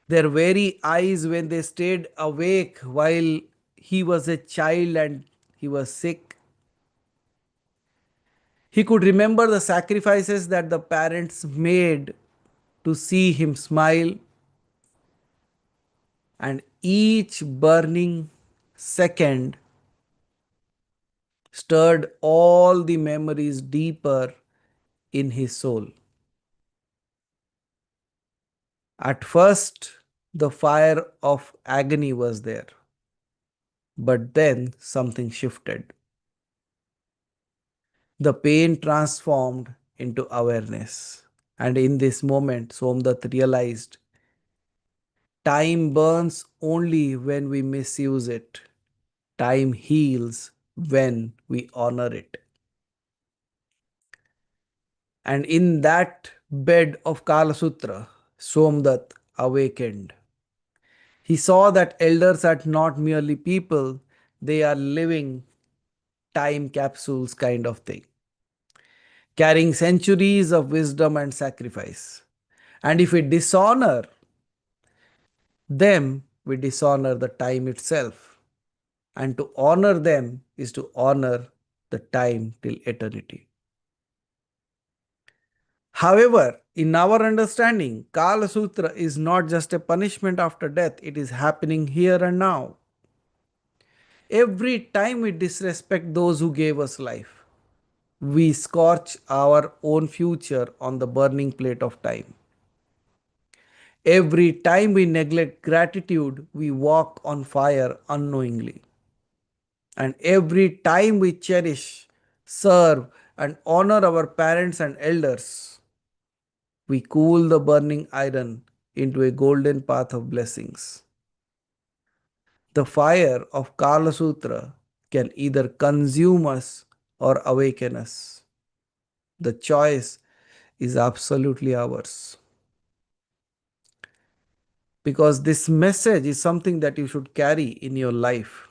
their very eyes when they stayed awake while he was a child and he was sick. He could remember the sacrifices that the parents made to see him smile, and each burning second stirred all the memories deeper in his soul. At first, the fire of agony was there, but then something shifted. The pain transformed into awareness. And in this moment, Somdat realized time burns only when we misuse it. Time heals when we honor it. And in that bed of Kala Sutra, Somdat awakened. He saw that elders are not merely people, they are living time capsules kind of thing, carrying centuries of wisdom and sacrifice. And if we dishonor them, we dishonor the time itself. And to honor them is to honor the time till eternity. However, in our understanding, Kala Sutra is not just a punishment after death, it is happening here and now. Every time we disrespect those who gave us life, we scorch our own future on the burning plate of time. Every time we neglect gratitude, we walk on fire unknowingly. And every time we cherish, serve, and honor our parents and elders, we cool the burning iron into a golden path of blessings. The fire of Kala Sutra can either consume us or awaken us. The choice is absolutely ours. Because this message is something that you should carry in your life.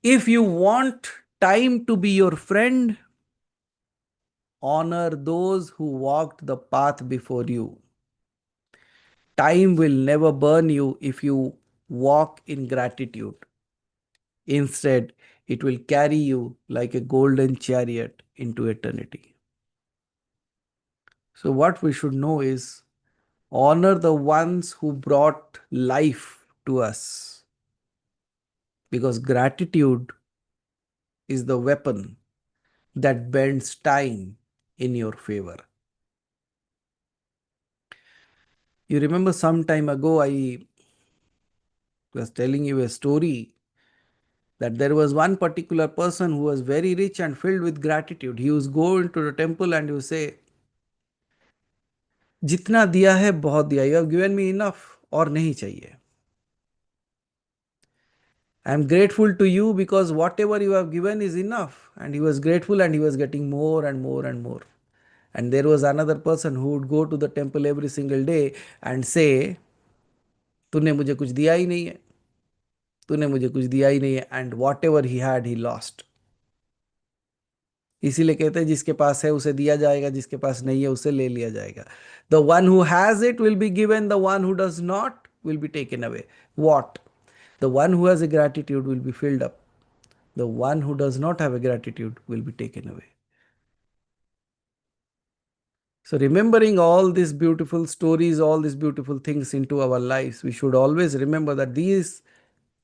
If you want time to be your friend, honor those who walked the path before you. Time will never burn you if you walk in gratitude. Instead, it will carry you like a golden chariot into eternity. So, what we should know is honor the ones who brought life to us, because gratitude is the weapon that bends time in your favor. You remember some time ago, I was telling you a story that there was one particular person who was very rich and filled with gratitude. He was go into the temple and he would say, जितना दिया है बहुत दिया, you have given me enough, और नहीं चाहिए. I am grateful to you because whatever you have given is enough. And he was grateful and he was getting more and more and more. And there was another person who would go to the temple every single day and say, तूने मुझे कुछ दिया ही नहीं है, तूने मुझे कुछ दिया ही नहीं है. And whatever he had, he lost. इसीलिए कहते हैं जिसके पास है उसे दिया जाएगा, जिसके पास नहीं है उसे ले लिया जाएगा. The one who has it will be given, the one who does not will be taken away. What? The one who has a gratitude will be filled up. The one who does not have a gratitude will be taken away. So, remembering all these beautiful stories, all these beautiful things into our lives, we should always remember that these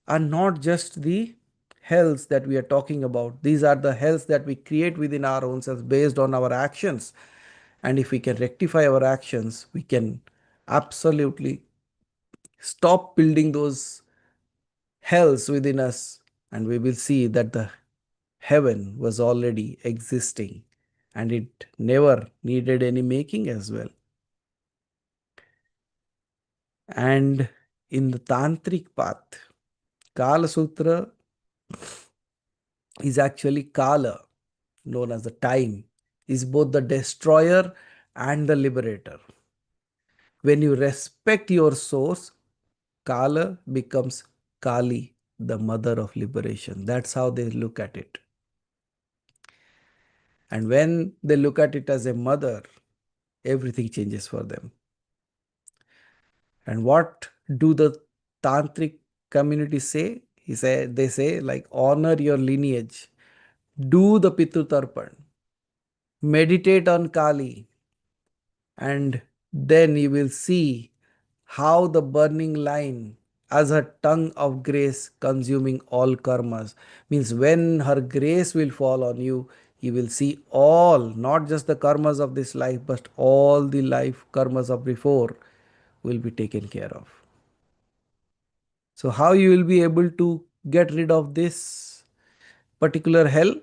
are not just the hells that we are talking about. These are the hells that we create within our own selves based on our actions. And if we can rectify our actions, we can absolutely stop building those hells within us, and we will see that the heaven was already existing and it never needed any making as well. And in the Tantric path, Kala Sutra is actually Kala, known as the time, is both the destroyer and the liberator. When you respect your source, Kala becomes Kali, the mother of liberation. That's how they look at it. And when they look at it as a mother, everything changes for them. And what do the tantric community say? They say, like, honor your lineage, do the Pitrutarpan, meditate on Kali, and then you will see how the burning line as her tongue of grace consuming all karmas. Means when her grace will fall on you, you will see all, not just the karmas of this life, but all the life karmas of before will be taken care of. So how you will be able to get rid of this particular hell?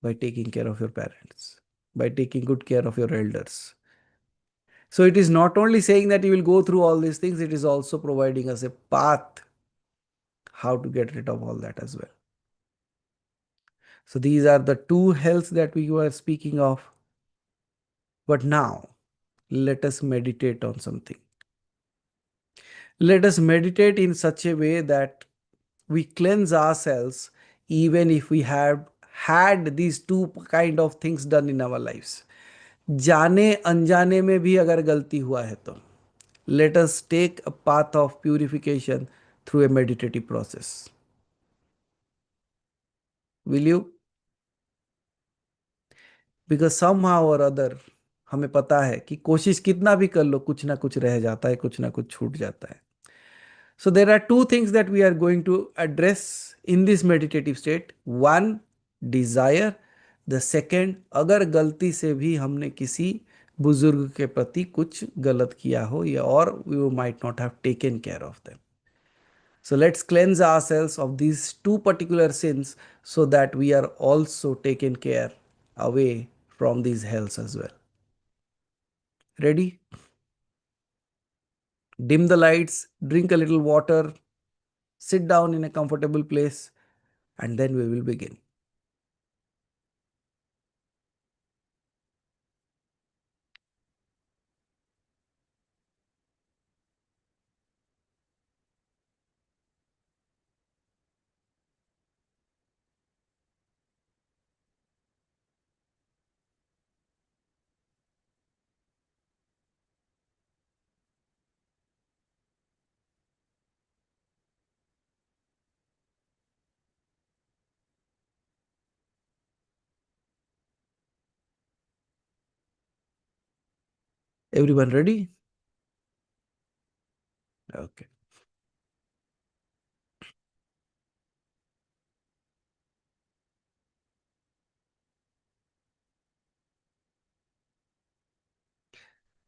By taking care of your parents, by taking good care of your elders. So it is not only saying that you will go through all these things, it is also providing us a path how to get rid of all that as well. So these are the two hells that we were speaking of. But now let us meditate on something. Let us meditate in such a way that we cleanse ourselves even if we have had these two kind of things done in our lives. जाने अनजाने में भी अगर गलती हुआ है तो let us take a path of purification through a meditative process. Will you? Because somehow or other हमें पता है कि कोशिश कितना भी कर लो कुछ ना कुछ रह जाता है, कुछ ना कुछ छूट जाता है. So there are two things that we are going to address in this meditative state. One, desire. The second, अगर गलती से भी हमने किसी बुजुर्ग के प्रति कुछ गलत किया हो या और we might not have taken care of them. So let's cleanse ourselves of these two particular sins so that we are also taken care away from these hells as well. Ready? Dim the lights, drink a little water, sit down in a comfortable place, and then we will begin. Everyone ready? Okay.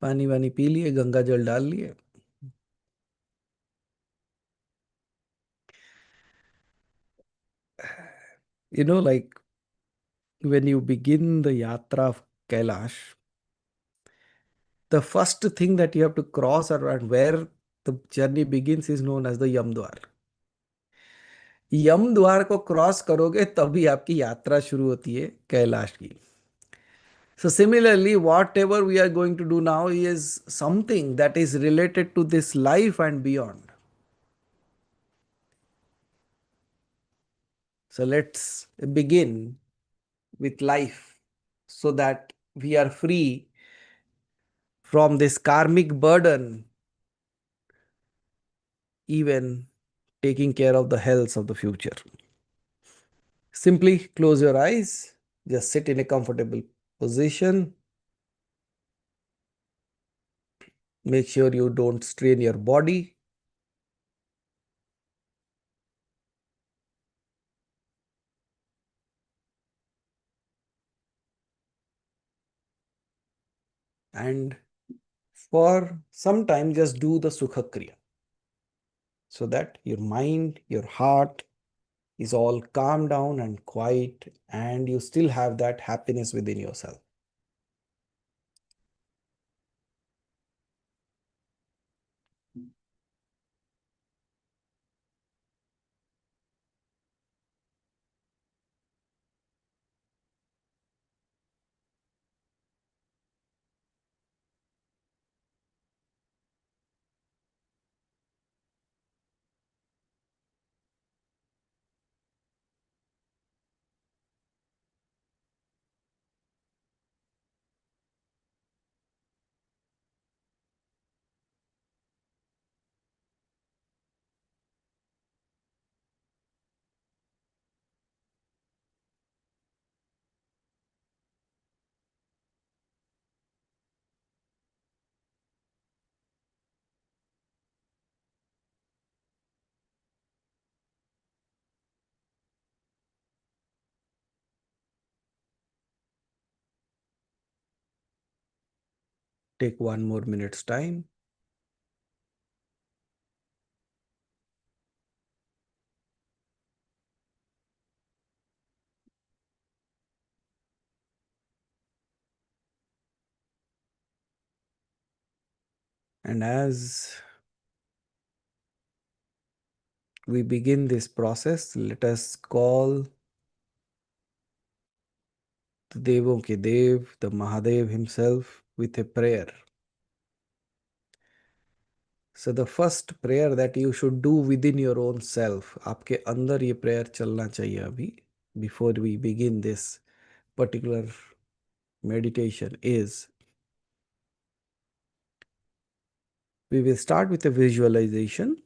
पानी वानी P लिए, गंगा जल डाल लिए. You know, like when you begin the yatra of Kailash, the first thing that you have to cross around where the journey begins is known as the Yamdwar. यम द्वार को cross करोगे तभी आपकी यात्रा शुरू होती है कैलाश की. So similarly, whatever we are going to do now is something that is related to this life and beyond. So let's begin with life so that we are free from this karmic burden, even taking care of the health of the future. Simply close your eyes, just sit in a comfortable position. Make sure you don't strain your body. And for some time, just do the Sukha Kriya so that your mind, your heart is all calm down and quiet, and you still have that happiness within yourself. Take 1 more minute's time. And as we begin this process, let us call the Devon ke Dev, the Mahadev himself, with a prayer. So the first prayer that you should do within your own self, आपके अंदर ये prayer चलना चाहिए अभी, before we begin this particular meditation, is we will start with a visualization.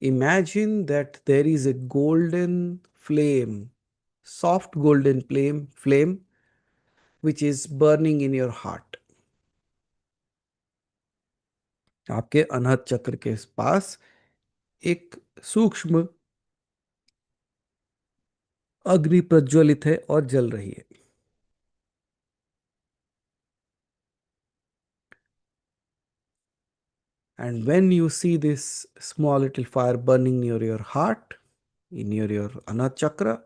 Imagine that there is a golden flame, soft golden flame which is burning in your heart. आपके अनहद चक्र के पास एक सूक्ष्म अग्नि प्रज्वलित है और जल रही है. And when you see this small little fire burning near your heart, near your Anat chakra,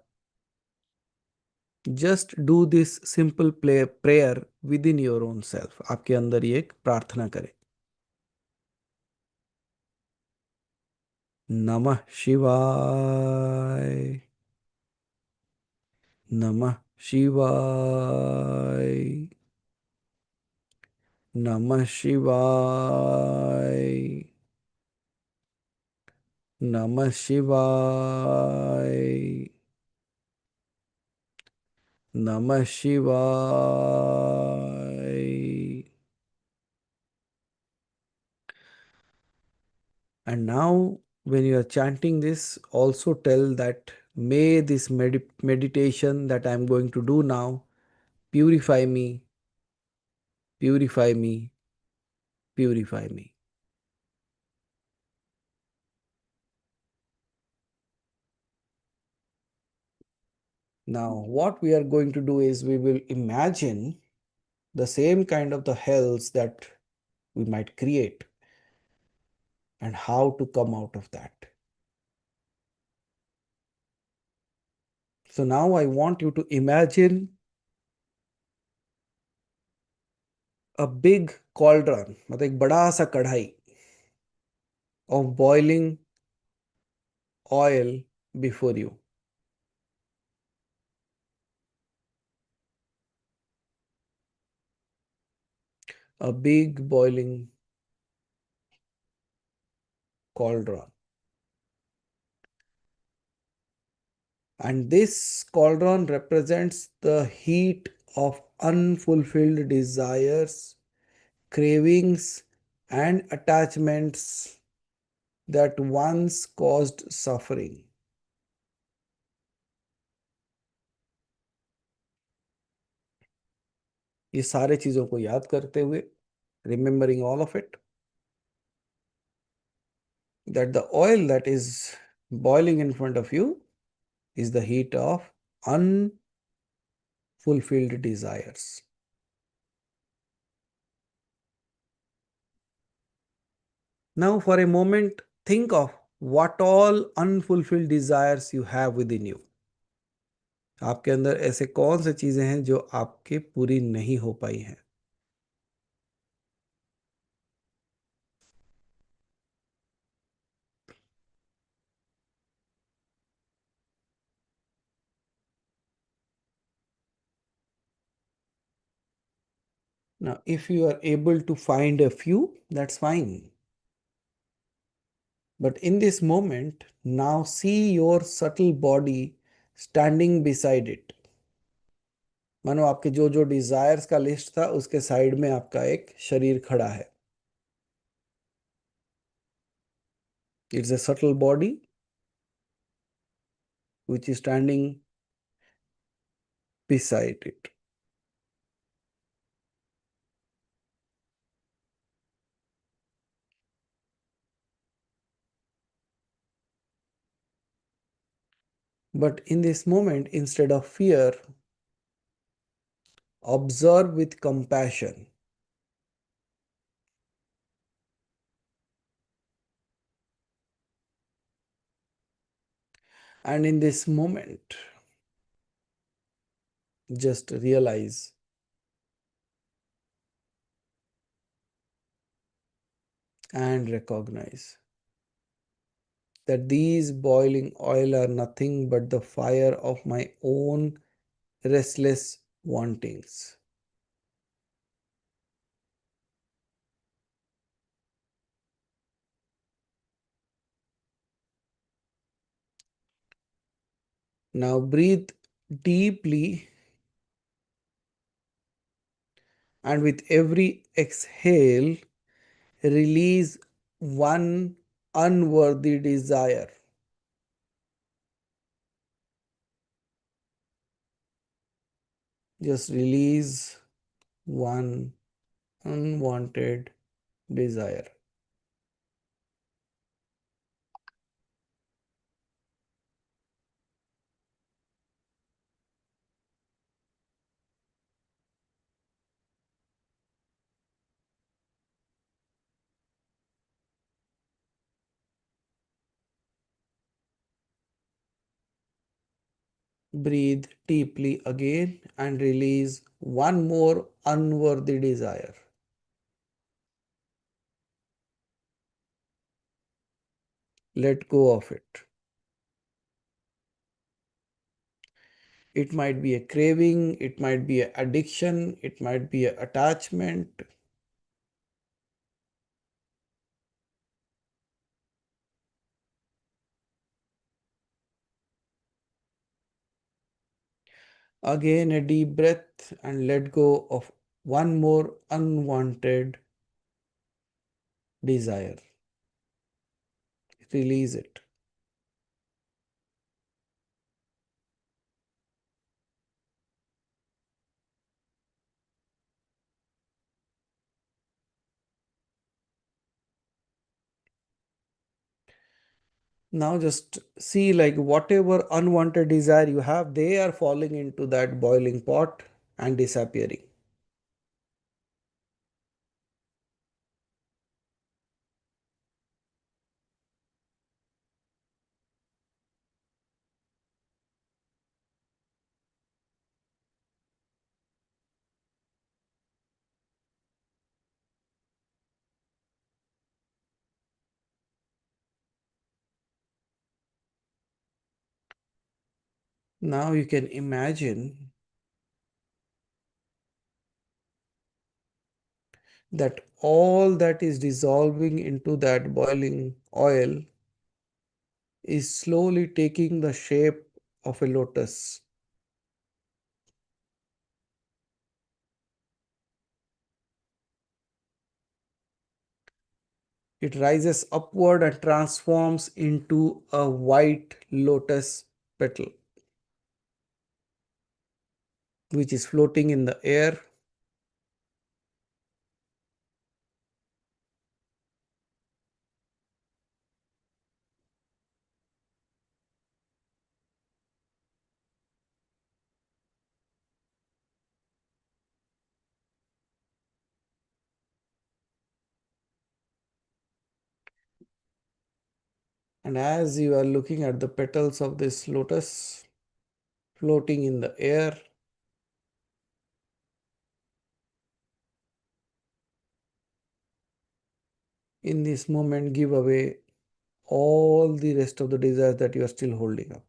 just do this simple prayer within your own self. आपके अंदर ये एक प्रार्थना करें. नमः शिवाय. नमः शिवाय. नमः शिवाय. नमः शिवाय. नमः शिवाय. And now, when you are chanting this, also tell that may this meditation that I am going to do now purify me, purify me, purify me. Now, what we are going to do is we will imagine the same kind of the hells that we might create and how to come out of that. So now I want you to imagine a big cauldron, मतलब एक बड़ा सा कढ़ाई of boiling oil before you. A big boiling cauldron. And this cauldron represents the heat of unfulfilled desires, cravings, and attachments that once caused suffering. ये सारे चीजों को याद करते हुए, remembering all of it, that the oil that is boiling in front of you is the heat of unfulfilled desires. Now, for a moment, think of what all unfulfilled desires you have within you. आपके अंदर ऐसे कौन से चीजें हैं जो आपके पूरी नहीं हो पाई हैं. Now, if you are able to find a few, that's fine. But in this moment, now see your subtle body standing beside it. मानो आपके जो जो डिजायर्स का लिस्ट था उसके साइड में आपका एक शरीर खड़ा है. It's a subtle body which is standing beside it. But in this moment, instead of fear, observe with compassion. And in this moment, just realize and recognize that these boiling oil are nothing but the fire of my own restless wantings. Now breathe deeply, and with every exhale, release one unworthy desire. Just release one unwanted desire. Breathe deeply again and release one more unworthy desire. Let go of it. It might be a craving, it might be an addiction, it might be an attachment. Again, a deep breath and let go of one more unwanted desire. Release it. Now just see, like, whatever unwanted desire you have, they are falling into that boiling pot and disappearing. Now you can imagine that all that is dissolving into that boiling oil is slowly taking the shape of a lotus. It rises upward and transforms into a white lotus petal, which is floating in the air. And as you are looking at the petals of this lotus floating in the air, in this moment, give away all the rest of the desires that you are still holding up.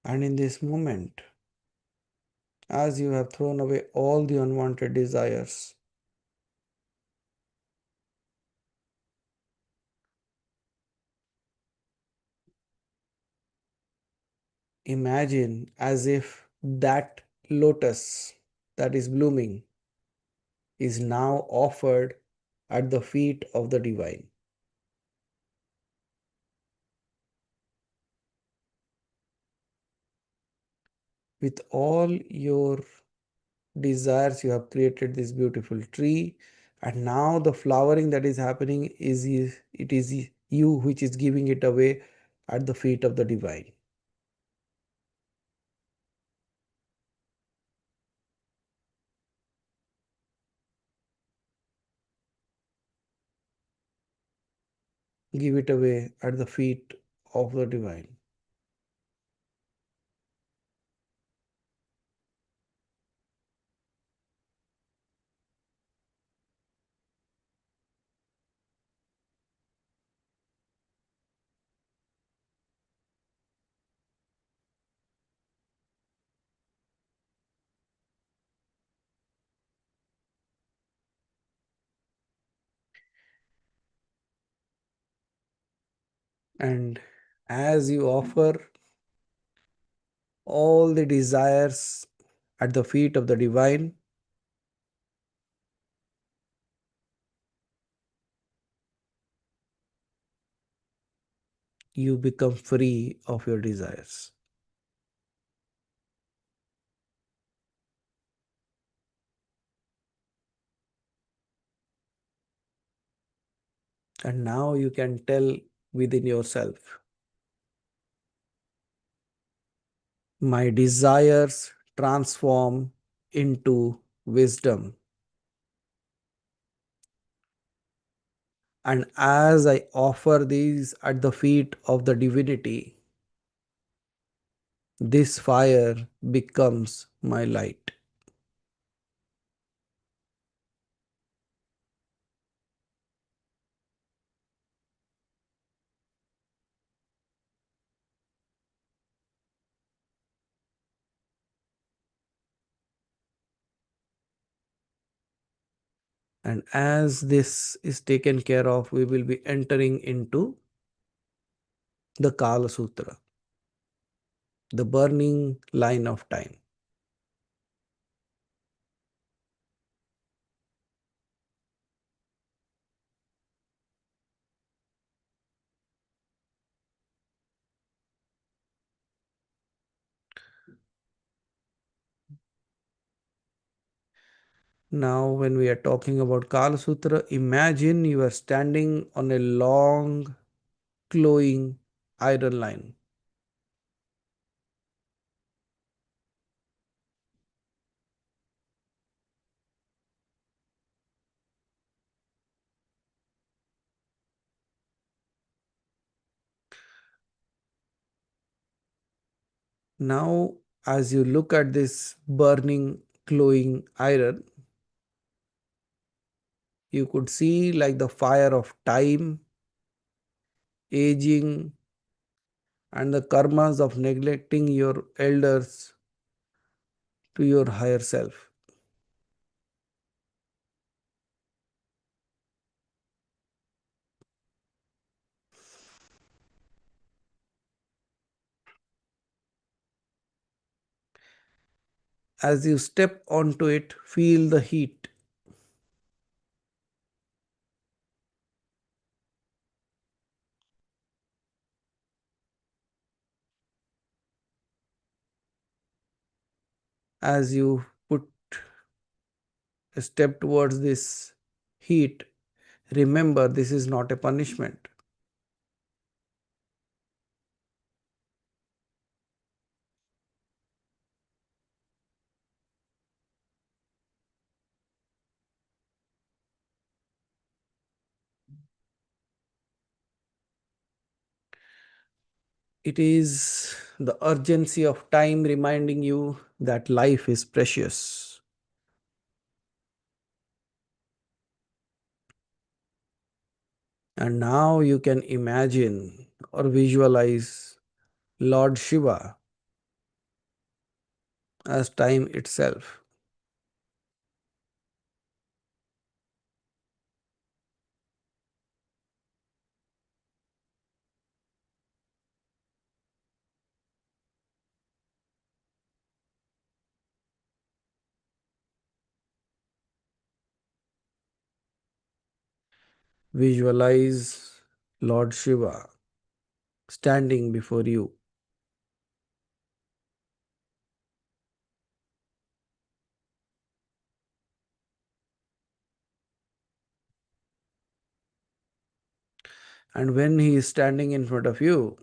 And in this moment, as you have thrown away all the unwanted desires, imagine as if that lotus that is blooming is now offered at the feet of the divine. With all your desires, you have created this beautiful tree, and now the flowering that is happening is it is you which is giving it away at the feet of the divine. Give it away at the feet of the divine. And as you offer all the desires at the feet of the divine, you become free of your desires. And now you can tell within yourself, my desires transform into wisdom. And as I offer these at the feet of the divinity, this fire becomes my light. And as this is taken care of, we will be entering into the Kala Sutra, the burning line of time. Now, when we are talking about Kala Sutra, imagine you are standing on a long, glowing iron line. Now, as you look at this burning, glowing iron, you could see like the fire of time, aging, and the karmas of neglecting your elders to your higher self. As you step onto it, feel the heat. As you put a step towards this heat, remember this is not a punishment. It is the urgency of time reminding you that life is precious. And now you can imagine or visualize Lord Shiva as time itself. Visualize Lord Shiva standing before you. And when he is standing in front of you,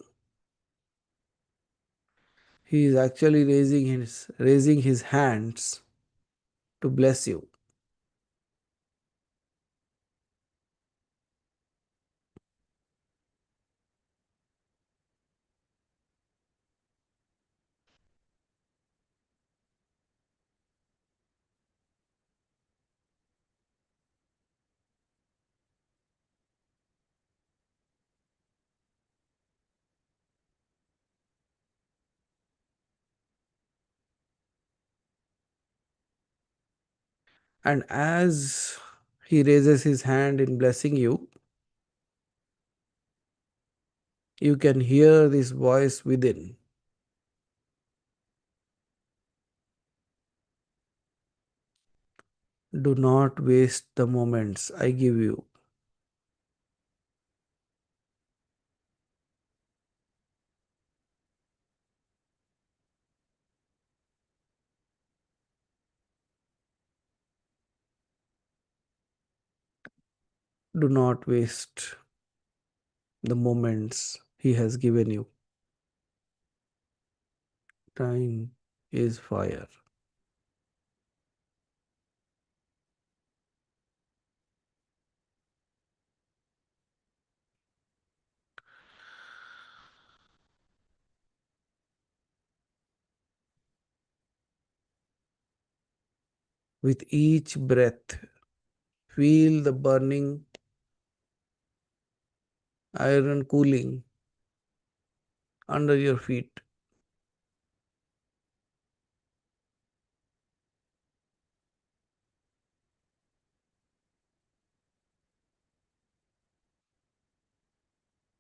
he is actually raising his hands to bless you. And as he raises his hand in blessing you, you can hear this voice within. Do not waste the moments I give you. Do not waste the moments he has given you. Time is fire. With each breath, feel the burning iron cooling under your feet.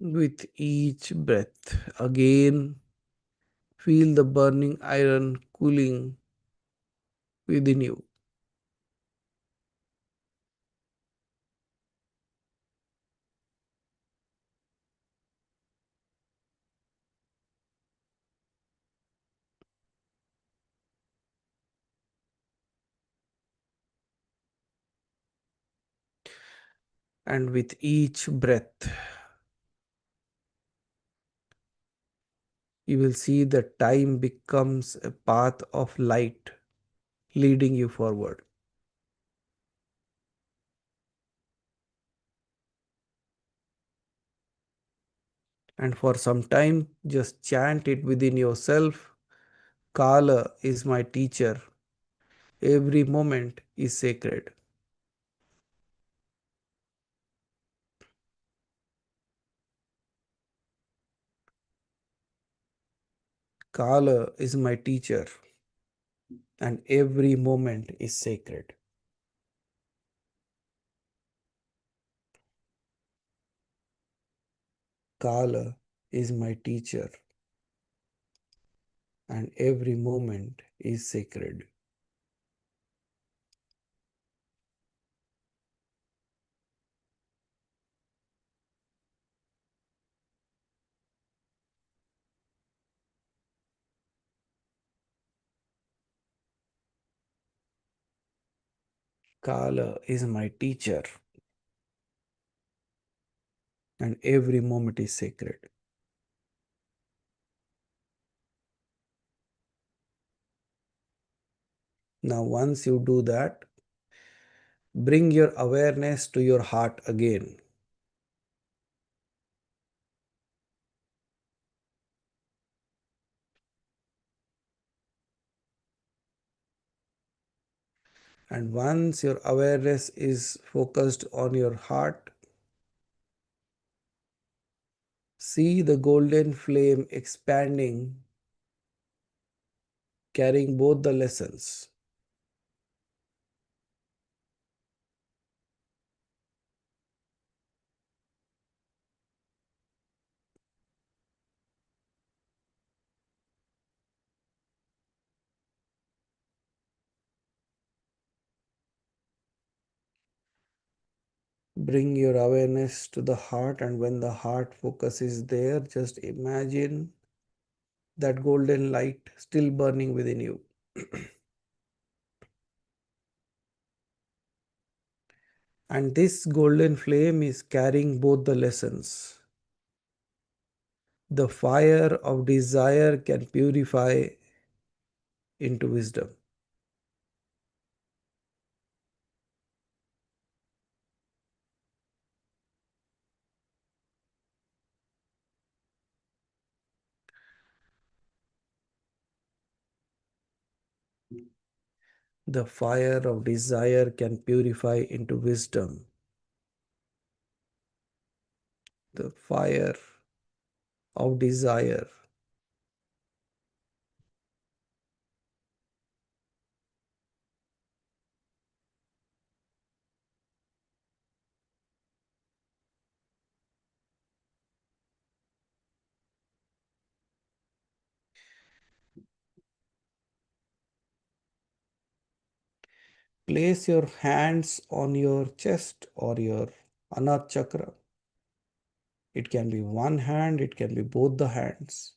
With each breath, again, feel the burning iron cooling within you. And with each breath, you will see that time becomes a path of light leading you forward. And for some time, just chant it within yourself. Kala is my teacher. Every moment is sacred. Kala is my teacher, and every moment is sacred. Kala is my teacher, and every moment is sacred. Kala is my teacher, and every moment is sacred. Now, once you do that, bring your awareness to your heart again. And once your awareness is focused on your heart, see the golden flame expanding, carrying both the lessons. Bring your awareness to the heart, and when the heart focus is there, just imagine that golden light still burning within you. And this golden flame is carrying both the lessons. The fire of desire can purify into wisdom. The fire of desire can purify into wisdom. The fire of desire. Place your hands on your chest or your Anat chakra. It can be one hand, it can be both the hands.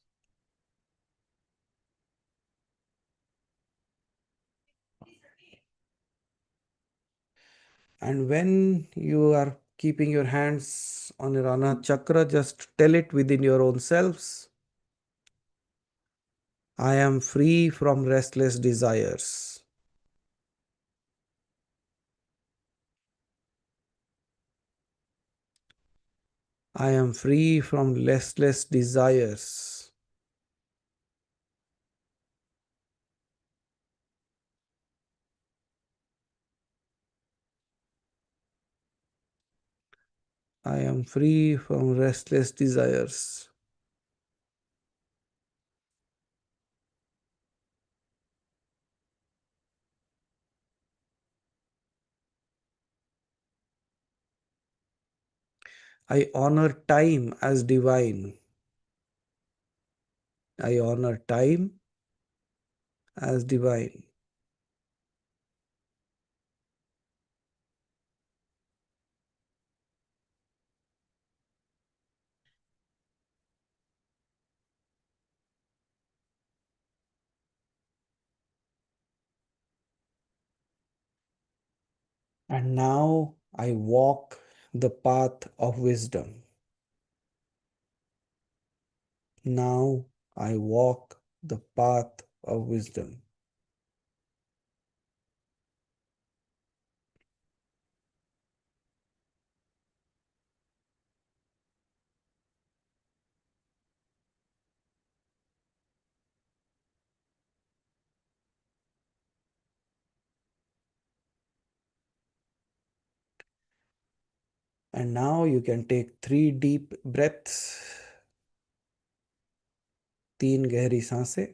And when you are keeping your hands on your Anat chakra, just tell it within your own selves, I am free from restless desires. I am free from restless desires. I am free from restless desires. I honor time as divine. I honor time as divine. And now I walk the path of wisdom. Now I walk the path of wisdom. And now you can take 3 deep breaths, 3 गहरी सांसें.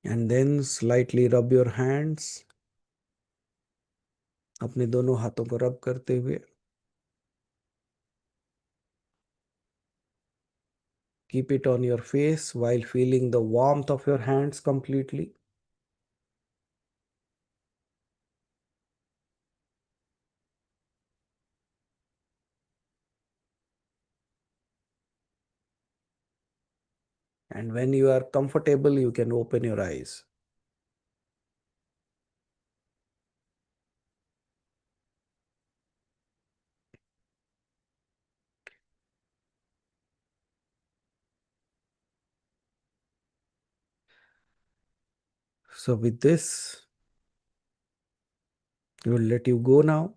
And then slightly rub your hands. अपने दोनों हाथों को रब करते हुए. Keep it on your face while feeling the warmth of your hands completely. And when you are comfortable, you can open your eyes. So with this, we will let you go now.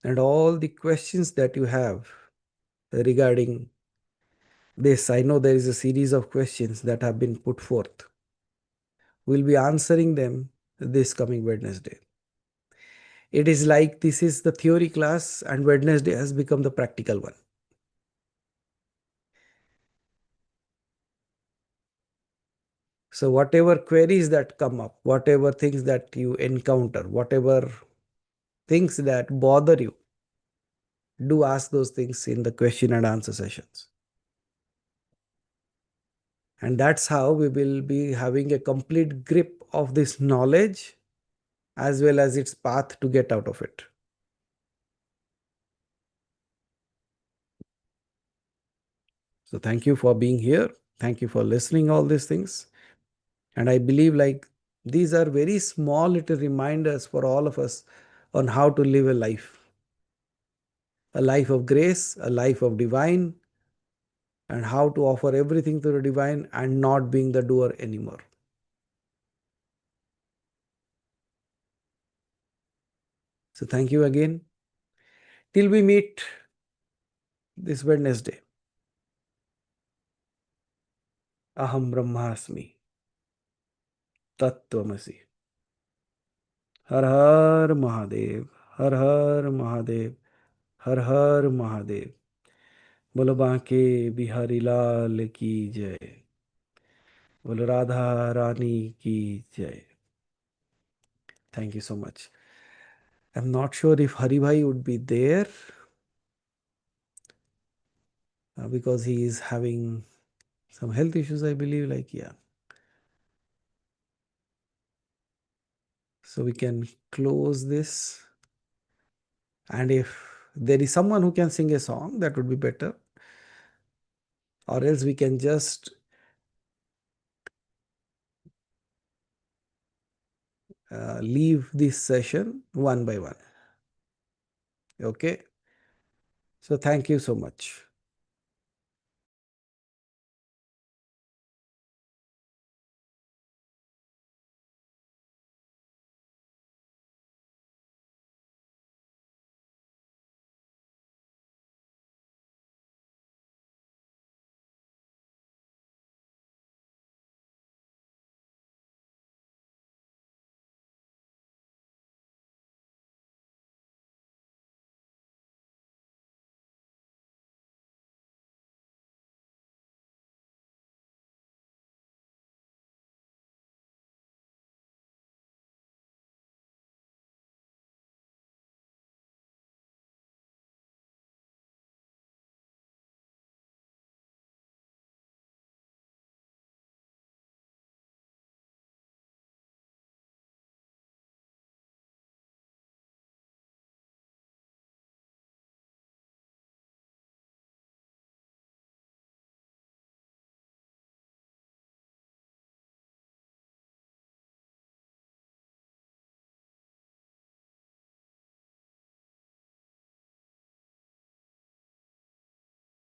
And all the questions that you have regarding this, I know there is a series of questions that have been put forth. We'll be answering them this coming Wednesday. It is like this is the theory class and Wednesday has become the practical one. So whatever queries that come up, whatever things that you encounter, whatever things that bother you, do ask those things in the question and answer sessions. And that's how we will be having a complete grip of this knowledge as well as its path to get out of it. So thank you for being here. Thank you for listening all these things. And I believe like these are very small little reminders for all of us on how to live a life of grace, a life of divine, and how to offer everything to the divine and not being the doer anymore. So thank you again. Till we meet this Wednesday. Aham Brahmasmi. Tattvamasi. Har Har Mahadev. Har Har Mahadev. Har Har Mahadev. बोलो बांके बिहारी लाल की जय. बोलो राधा रानी की जय. Thank you so much. I'm not sure if Hari Bhai would be there because he is having some health issues, I believe. Like, yeah. So we can close this. And if there is someone who can sing a song, that would be better. Or else we can just leave this session one by one. Okay. So thank you so much.